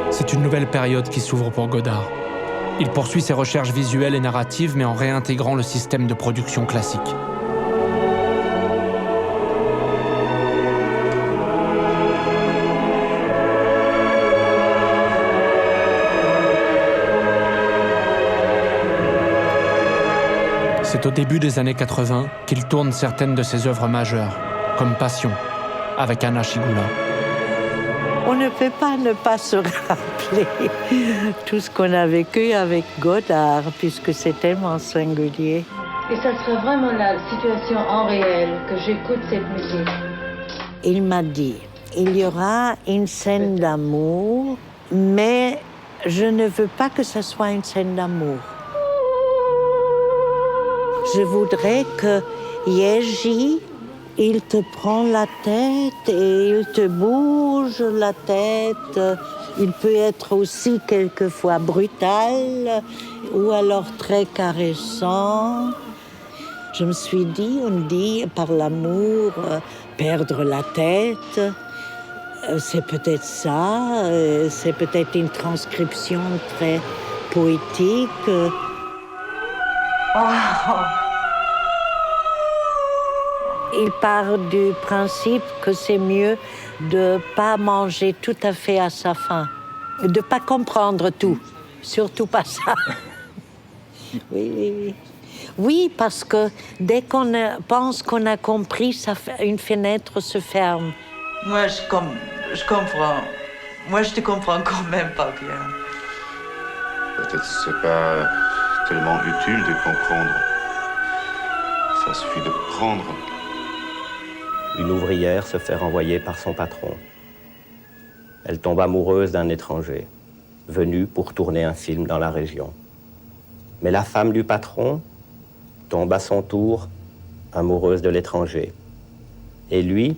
C'est une nouvelle période qui s'ouvre pour Godard. Il poursuit ses recherches visuelles et narratives, mais en réintégrant le système de production classique. C'est au début des années 80 qu'il tourne certaines de ses œuvres majeures, comme Passion, avec Anna Schygoula. On ne peut pas ne pas se rappeler tout ce qu'on a vécu avec Godard, puisque c'est tellement singulier. Et ça serait vraiment la situation en réel que j'écoute cette musique. Il m'a dit, il y aura une scène d'amour, mais je ne veux pas que ce soit une scène d'amour. Je voudrais que Yeji, il te prend la tête et il te bouge la tête. Il peut être aussi quelquefois brutal ou alors très caressant. Je me suis dit, on dit par l'amour, perdre la tête. C'est peut-être ça, c'est peut-être une transcription très poétique. Il part du principe que c'est mieux de ne pas manger tout à fait à sa faim, de ne pas comprendre tout, surtout pas ça. Oui. Oui, parce que dès qu'on pense qu'on a compris, une fenêtre se ferme. Moi, je comprends. Moi, je te comprends quand même pas bien. Peut-être c'est pas tellement utile de comprendre. Ça suffit de prendre. Une ouvrière se fait renvoyer par son patron. Elle tombe amoureuse d'un étranger, venu pour tourner un film dans la région. Mais la femme du patron tombe à son tour amoureuse de l'étranger. Et lui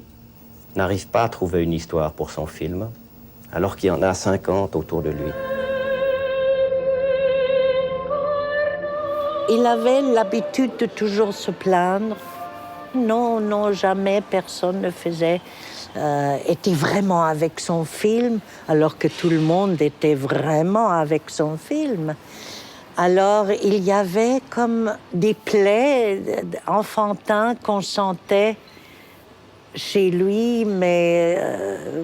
n'arrive pas à trouver une histoire pour son film, alors qu'il y en a 50 autour de lui. Il avait l'habitude de toujours se plaindre. Non, jamais personne ne était vraiment avec son film, alors que tout le monde était vraiment avec son film. Alors, il y avait comme des plaies enfantins qu'on sentait chez lui, mais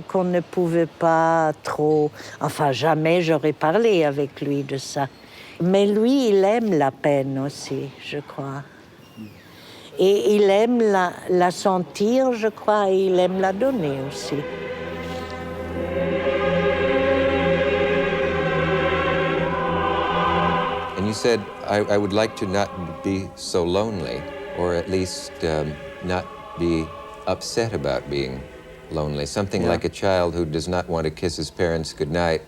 qu'on ne pouvait pas trop... Enfin, jamais j'aurais parlé avec lui de ça. Mais lui, il aime la peine aussi, je crois. Et il aime la sentir, je crois, et il aime la donner aussi. And you said, I would like to not be so lonely, or at least not be upset about being lonely. Something like a child who does not want to kiss his parents goodnight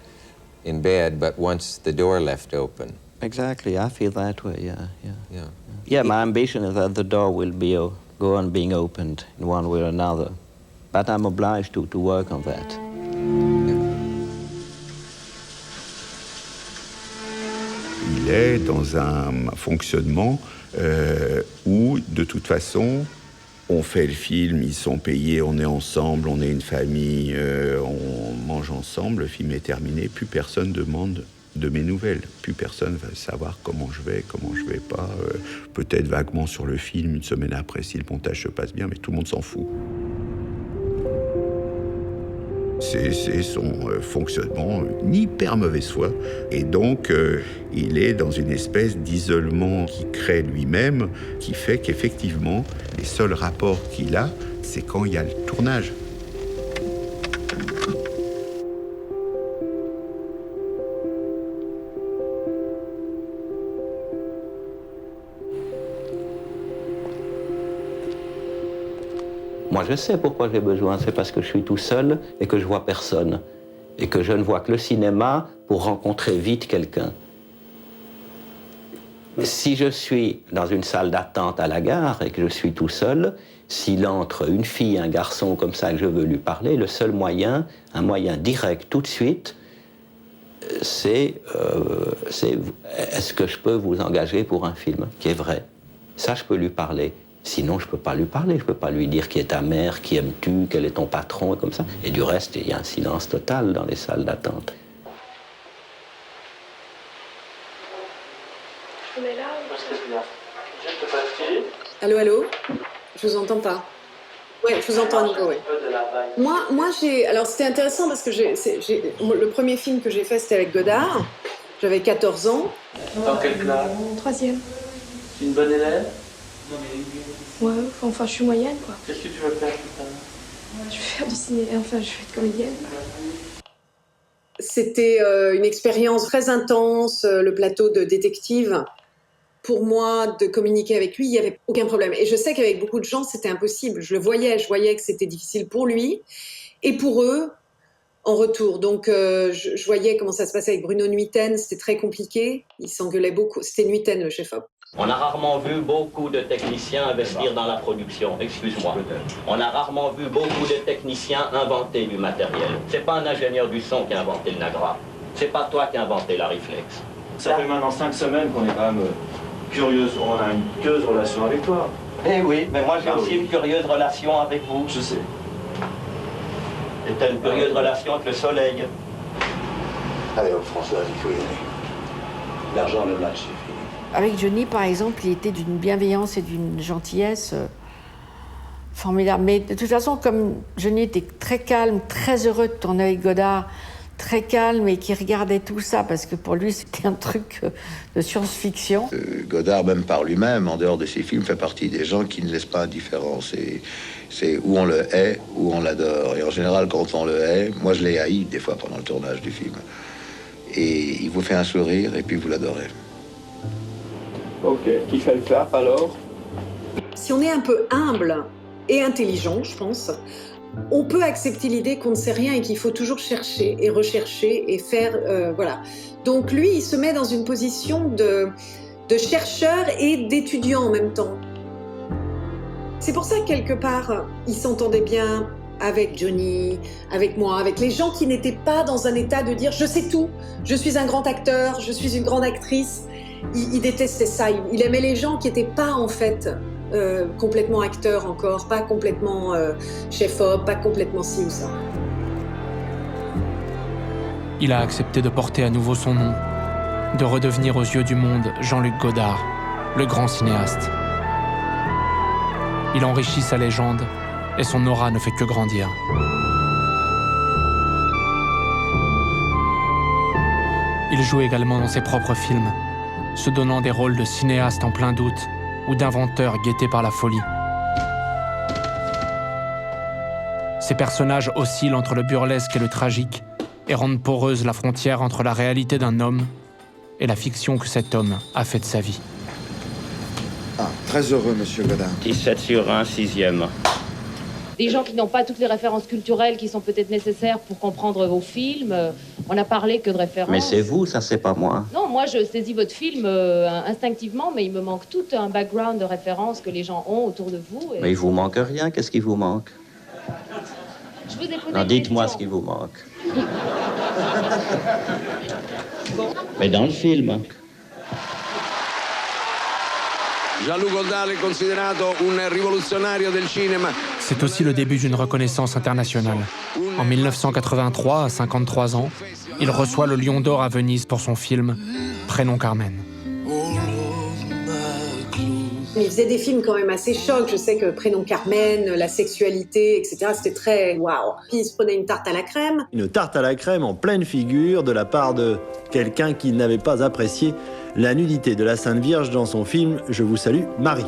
in bed, but wants the door left open. Exactly, I feel that way, yeah, my ambition is that the door will go on being opened in one way or another. But I'm obliged to work on that. Il est dans un fonctionnement où, de toute façon, on fait le film, ils sont payés, on est ensemble, on est une famille, on mange ensemble, le film est terminé, plus personne demande de mes nouvelles. Plus personne va savoir comment je vais pas. Peut-être vaguement sur le film, une semaine après, si le montage se passe bien, mais tout le monde s'en fout. C'est son fonctionnement, une hyper mauvaise foi. Et donc, il est dans une espèce d'isolement qu'il crée lui-même, qui fait qu'effectivement, les seuls rapports qu'il a, c'est quand il y a le tournage. Moi, je sais pourquoi j'ai besoin. C'est parce que je suis tout seul et que je vois personne. Et que je ne vois que le cinéma pour rencontrer vite quelqu'un. Si je suis dans une salle d'attente à la gare et que je suis tout seul, s'il entre une fille, un garçon comme ça que je veux lui parler, le seul moyen, un moyen direct tout de suite, c'est est-ce que je peux vous engager pour un film qui est vrai? Ça, je peux lui parler. Sinon, je ne peux pas lui parler. Je ne peux pas lui dire qui est ta mère, qui aimes-tu, quel est ton patron, et comme ça. Et du reste, il y a un silence total dans les salles d'attente. Je mets là. Allô, allô? Je vous entends pas. Ouais, je vous entends, Nico, ouais. Moi j'ai... Alors, c'était intéressant parce que le premier film que j'ai fait, c'était avec Godard. J'avais 14 ans. Dans quelle classe? 3e. Tu es une bonne élève? Ouais, enfin, je suis moyenne, quoi. Qu'est-ce que tu veux faire plus tard? Je vais faire du cinéma, enfin, je vais être comédienne. C'était une expérience très intense, le plateau de détective. Pour moi, de communiquer avec lui, il n'y avait aucun problème. Et je sais qu'avec beaucoup de gens, c'était impossible. Je voyais que c'était difficile pour lui et pour eux en retour. Donc, je voyais comment ça se passait avec Bruno Nuiten, c'était très compliqué. Il s'engueulait beaucoup. C'était Nuiten, le chef-op. On a rarement vu beaucoup de techniciens investir dans la production. Excuse-moi. On a rarement vu beaucoup de techniciens inventer du matériel. C'est pas un ingénieur du son qui a inventé le Nagra. C'est pas toi qui as inventé la Reflex. Ça fait maintenant 5 semaines qu'on est quand même curieuse. On a une curieuse relation avec toi. Eh oui, mais moi j'ai aussi une curieuse relation avec vous. Je sais. Et t'as une curieuse relation avec le soleil. Allez hop, François, il faut y aller. L'argent, le match, c'est fini. Avec Johnny, par exemple, il était d'une bienveillance et d'une gentillesse formidable. Mais de toute façon, comme Johnny était très calme, très heureux de tourner avec Godard, très calme et qui regardait tout ça, parce que pour lui, c'était un truc de science-fiction. Godard, même par lui-même, en dehors de ses films, fait partie des gens qui ne laissent pas indifférent. C'est où on le hait, ou on l'adore. Et en général, quand on le hait, moi je l'ai haï des fois pendant le tournage du film. Et il vous fait un sourire, et puis vous l'adorez. Ok, qui fait le clap alors? Si on est un peu humble et intelligent, je pense, on peut accepter l'idée qu'on ne sait rien et qu'il faut toujours chercher et rechercher et faire... voilà. Donc lui, il se met dans une position de chercheur et d'étudiant en même temps. C'est pour ça que quelque part, il s'entendait bien avec Johnny, avec moi, avec les gens qui n'étaient pas dans un état de dire « je sais tout, je suis un grand acteur, je suis une grande actrice ». Il détestait ça, il aimait les gens qui n'étaient pas en fait complètement acteurs encore, pas complètement chef-op, pas complètement ci ou ça. Il a accepté de porter à nouveau son nom, de redevenir aux yeux du monde Jean-Luc Godard, le grand cinéaste. Il enrichit sa légende et son aura ne fait que grandir. Il joue également dans ses propres films, se donnant des rôles de cinéaste en plein doute ou d'inventeur guetté par la folie. Ces personnages oscillent entre le burlesque et le tragique et rendent poreuse la frontière entre la réalité d'un homme et la fiction que cet homme a fait de sa vie. Ah, très heureux, monsieur Godard. 17 sur 1, 6e. Des gens qui n'ont pas toutes les références culturelles qui sont peut-être nécessaires pour comprendre vos films. On n'a parlé que de références. Mais c'est vous, ça c'est pas moi. Non, moi je saisis votre film instinctivement, mais il me manque tout un background de références que les gens ont autour de vous. Mais il vous manque rien, qu'est-ce qui vous manque? Je vous ai posé Non, dites-moi ce qui vous manque. Mais dans le film. Jean-Luc Godard est considerato un rivoluzionario del cinema. C'est aussi le début d'une reconnaissance internationale. En 1983, à 53 ans, il reçoit le Lion d'Or à Venise pour son film Prénom Carmen. Il faisait des films quand même assez chocs. Je sais que Prénom Carmen, la sexualité, etc., c'était très waouh. Puis il se prenait une tarte à la crème. Une tarte à la crème en pleine figure de la part de quelqu'un qui n'avait pas apprécié la nudité de la Sainte Vierge dans son film « Je vous salue, Marie ».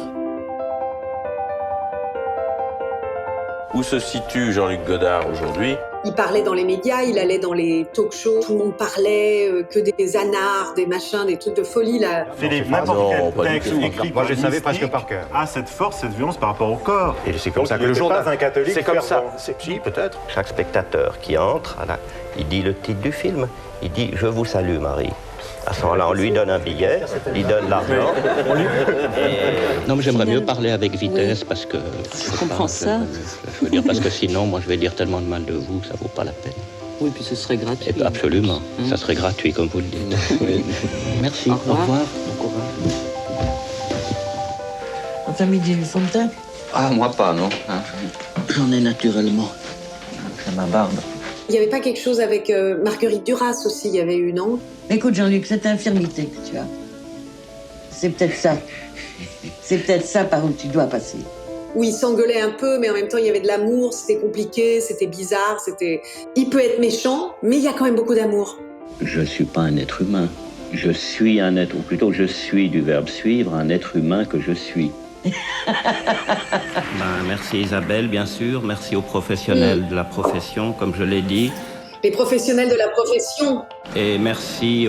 Où se situe Jean-Luc Godard aujourd'hui? Il parlait dans les médias, il allait dans les talk-shows, tout le monde parlait, que des anards, des machins, des trucs de folie là. Philippe, n'importe quel texte écrit moi je savais presque par cœur. Ah, cette force, cette violence par rapport au corps. Et c'est comme donc, ça que le journal. Pas un catholique. C'est comme ça. Si, peut-être. Chaque spectateur qui entre, il dit le titre du film. Il dit « Je vous salue, Marie ». À ce moment-là, on lui donne un billet, il lui donne l'argent. Non, mais j'aimerais mieux parler avec vitesse parce que... Je comprends ça. Je veux dire, parce que sinon, moi, je vais dire tellement de mal de vous que ça vaut pas la peine. Oui, puis ce serait gratuit. Et absolument. Ça serait gratuit, comme vous le dites. Oui. Merci. Au revoir. Bon courage. T'as mis du fond de teint? Ah, moi pas, non. Hein. J'en ai naturellement. C'est ma barbe. Il n'y avait pas quelque chose avec Marguerite Duras aussi, il y avait eu, non? Écoute, Jean-Luc, cette infirmité que tu as, c'est peut-être ça. C'est peut-être ça par où tu dois passer. Oui, il s'engueulait un peu, mais en même temps, il y avait de l'amour, c'était compliqué, c'était bizarre, c'était... Il peut être méchant, mais il y a quand même beaucoup d'amour. Je ne suis pas un être humain. Je suis un être, ou plutôt je suis du verbe suivre, un être humain que je suis. Merci Isabelle, bien sûr. Merci aux professionnels de la profession, comme je l'ai dit. Les professionnels de la profession. Et merci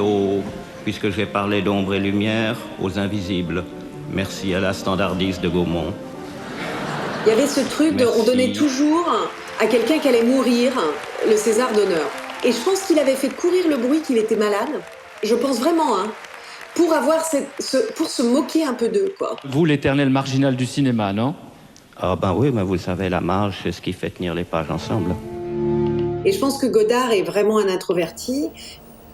puisque j'ai parlé d'ombre et lumière, aux invisibles. Merci à la standardiste de Gaumont. Il y avait ce truc on donnait toujours à quelqu'un qui allait mourir le César d'honneur. Et je pense qu'il avait fait courir le bruit qu'il était malade. Je pense vraiment, hein. Pour se moquer un peu d'eux, quoi. Vous, l'éternel marginal du cinéma, non? Ah ben oui, mais vous le savez, la marge, c'est ce qui fait tenir les pages ensemble. Et je pense que Godard est vraiment un introverti.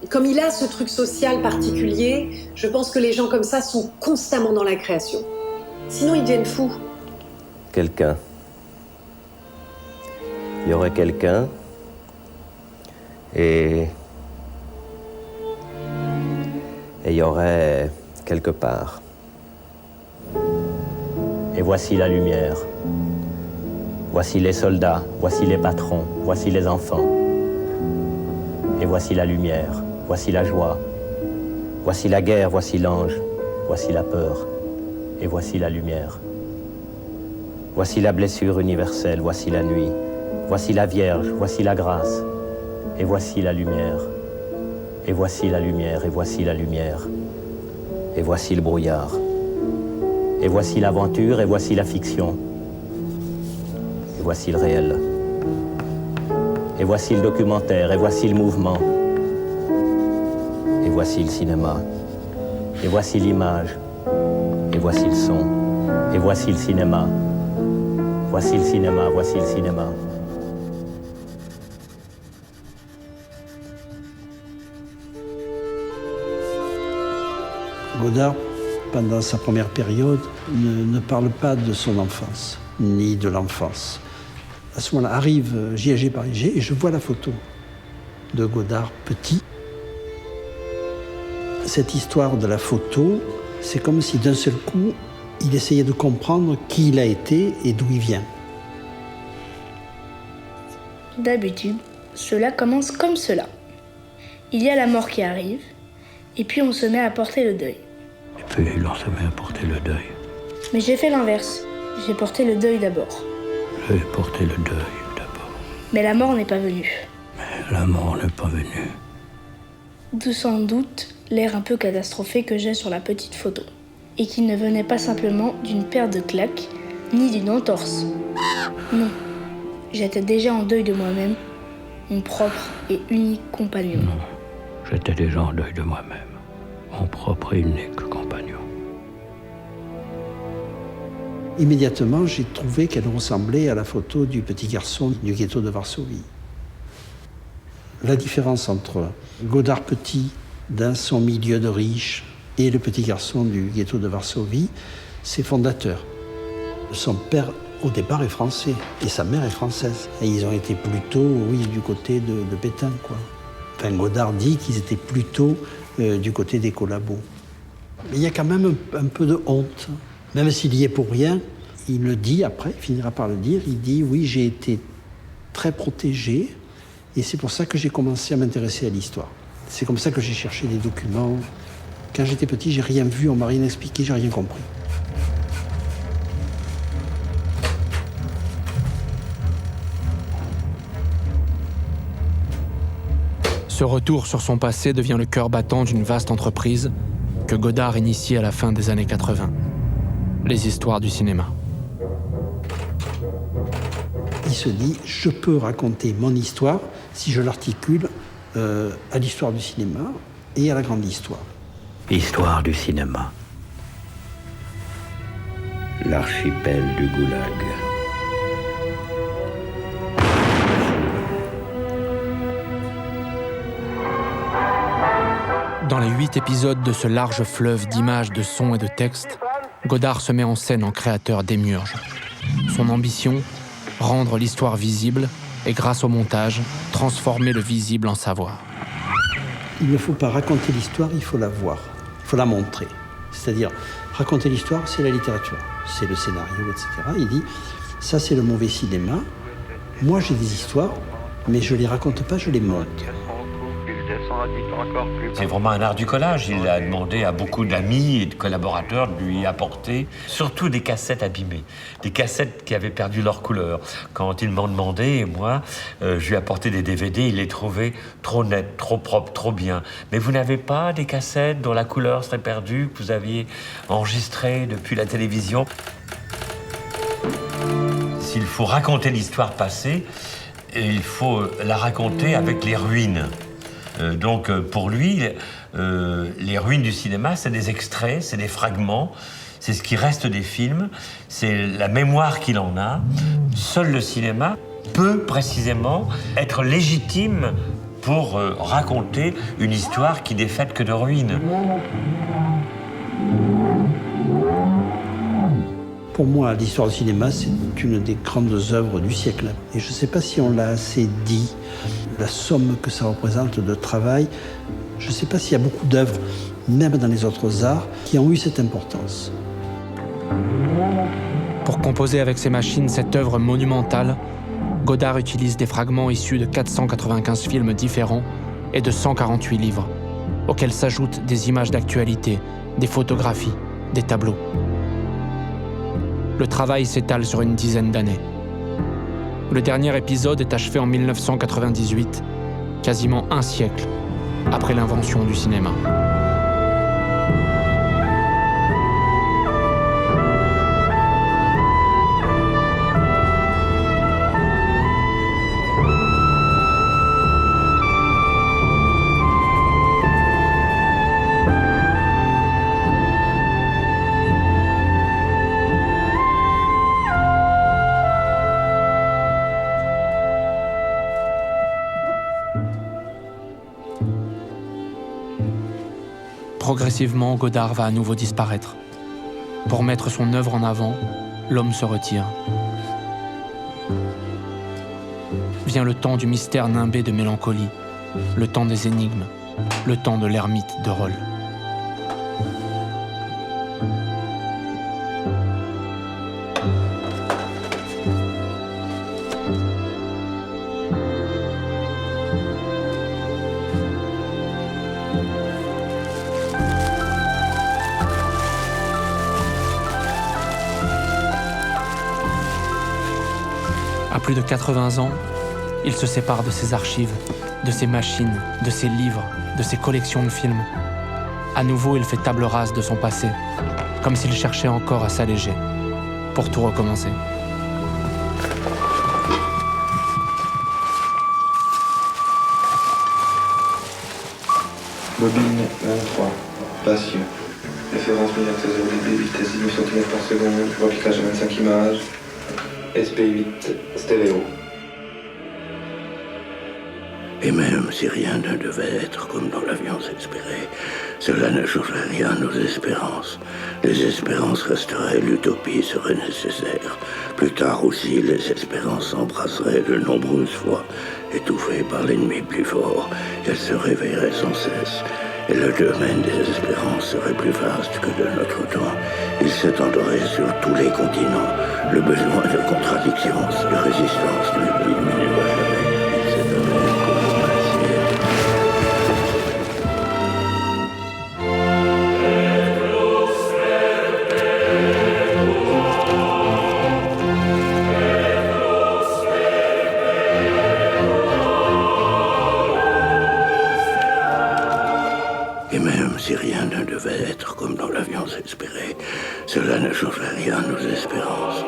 Comme il a ce truc social particulier, je pense que les gens comme ça sont constamment dans la création. Sinon, ils deviennent fous. Quelqu'un. Il y aurait quelqu'un et il y aurait quelque part. Et voici la lumière. Voici les soldats, voici les patrons, voici les enfants. Et voici la lumière, voici la joie. Voici la guerre, voici l'ange, voici la peur. Et voici la lumière. Voici la blessure universelle, voici la nuit. Voici la Vierge, voici la grâce. Et voici la lumière. Et voici la lumière, et voici la lumière. Et voici le brouillard. Et voici l'aventure, et voici la fiction. Et voici le réel. Et voici le documentaire, et voici le mouvement. Et voici le cinéma. Et voici l'image. Et voici le son. Et voici le cinéma. Voici le cinéma, voici le cinéma. Godard, pendant sa première période, ne parle pas de son enfance, ni de l'enfance. À ce moment-là, arrive J.G. Paris et je vois la photo de Godard petit. Cette histoire de la photo, c'est comme si d'un seul coup, il essayait de comprendre qui il a été et d'où il vient. D'habitude, cela commence comme cela. Il y a la mort qui arrive, et puis on se met à porter le deuil. Et puis on se met à porter le deuil. Mais j'ai fait l'inverse. J'ai porté le deuil d'abord. J'ai porté le deuil d'abord. Mais la mort n'est pas venue. Mais la mort n'est pas venue. D'où sans doute l'air un peu catastrophé que j'ai sur la petite photo. Et qui ne venait pas simplement d'une paire de claques, ni d'une entorse. Non. J'étais déjà en deuil de moi-même, mon propre et unique compagnon. Non, j'étais déjà en deuil de moi-même, mon propre et unique compagnon. Immédiatement, j'ai trouvé qu'elle ressemblait à la photo du petit garçon du ghetto de Varsovie. La différence entre Godard petit, dans son milieu de riches, et le petit garçon du ghetto de Varsovie, c'est fondateur. Son père, au départ, est français, et sa mère est française. Et ils ont été plutôt, oui, du côté de Pétain, quoi. Enfin, Godard dit qu'ils étaient plutôt du côté des collabos. Mais il y a quand même un peu de honte. Même s'il y est pour rien, il le dit après, il finira par le dire, il dit « Oui, j'ai été très protégé, et c'est pour ça que j'ai commencé à m'intéresser à l'histoire. C'est comme ça que j'ai cherché des documents. Quand j'étais petit, j'ai rien vu, on m'a rien expliqué, j'ai rien compris. » Ce retour sur son passé devient le cœur battant d'une vaste entreprise que Godard initie à la fin des années 80. Les histoires du cinéma. Il se dit, je peux raconter mon histoire si je l'articule à l'histoire du cinéma et à la grande histoire. Histoire du cinéma. L'archipel du Goulag. Dans les 8 épisodes de ce large fleuve d'images, de sons et de textes, Godard se met en scène en créateur démiurge. Son ambition, rendre l'histoire visible et, grâce au montage, transformer le visible en savoir. Il ne faut pas raconter l'histoire, il faut la voir, il faut la montrer. C'est-à-dire, raconter l'histoire, c'est la littérature, c'est le scénario, etc. Il dit, ça c'est le mauvais cinéma, moi j'ai des histoires, mais je ne les raconte pas, je les montre. C'est vraiment un art du collage. Il a demandé à beaucoup d'amis et de collaborateurs de lui apporter surtout des cassettes abîmées, des cassettes qui avaient perdu leur couleur. Quand ils m'ont demandé, et moi, je lui ai apporté des DVD, il les trouvait trop nets, trop propres, trop bien. Mais vous n'avez pas des cassettes dont la couleur serait perdue, que vous aviez enregistrées depuis la télévision? S'il faut raconter l'histoire passée, il faut la raconter avec les ruines. Donc pour lui, les ruines du cinéma, c'est des extraits, c'est des fragments, c'est ce qui reste des films, c'est la mémoire qu'il en a. Seul le cinéma peut précisément être légitime pour raconter une histoire qui n'est faite que de ruines. Pour moi, l'histoire du cinéma, c'est une des grandes œuvres du siècle. Et je ne sais pas si on l'a assez dit, la somme que ça représente de travail. Je ne sais pas s'il y a beaucoup d'œuvres, même dans les autres arts, qui ont eu cette importance. Pour composer avec ses machines cette œuvre monumentale, Godard utilise des fragments issus de 495 films différents et de 148 livres, auxquels s'ajoutent des images d'actualité, des photographies, des tableaux. Le travail s'étale sur une dizaine d'années. Le dernier épisode est achevé en 1998, quasiment un siècle après l'invention du cinéma. Progressivement, Godard va à nouveau disparaître. Pour mettre son œuvre en avant, l'homme se retire. Vient le temps du mystère nimbé de mélancolie, le temps des énigmes, le temps de l'ermite de Rolle. À plus de 80 ans, il se sépare de ses archives, de ses machines, de ses livres, de ses collections de films. À nouveau, il fait table rase de son passé, comme s'il cherchait encore à s'alléger, pour tout recommencer. Bobine 23, patient. Référence 1000 dB, vitesse 19 cm par seconde, remplissage à 25 images. SP8, stéréo. Et même si rien ne devait être comme dans l'avion espéré, cela ne changerait rien aux espérances. Les espérances resteraient, l'utopie serait nécessaire. Plus tard aussi, les espérances s'embrasseraient de nombreuses fois, étouffées par l'ennemi plus fort. Elles se réveilleraient sans cesse. Et le domaine des espérances serait plus vaste que de notre temps. Il s'étendrait sur tous les continents. Le besoin de contradiction, de résistance ne diminuerait jamais. Il s'étendrait comme un acier. être comme nous l'avions espéré. Cela ne changerait rien à nos espérances.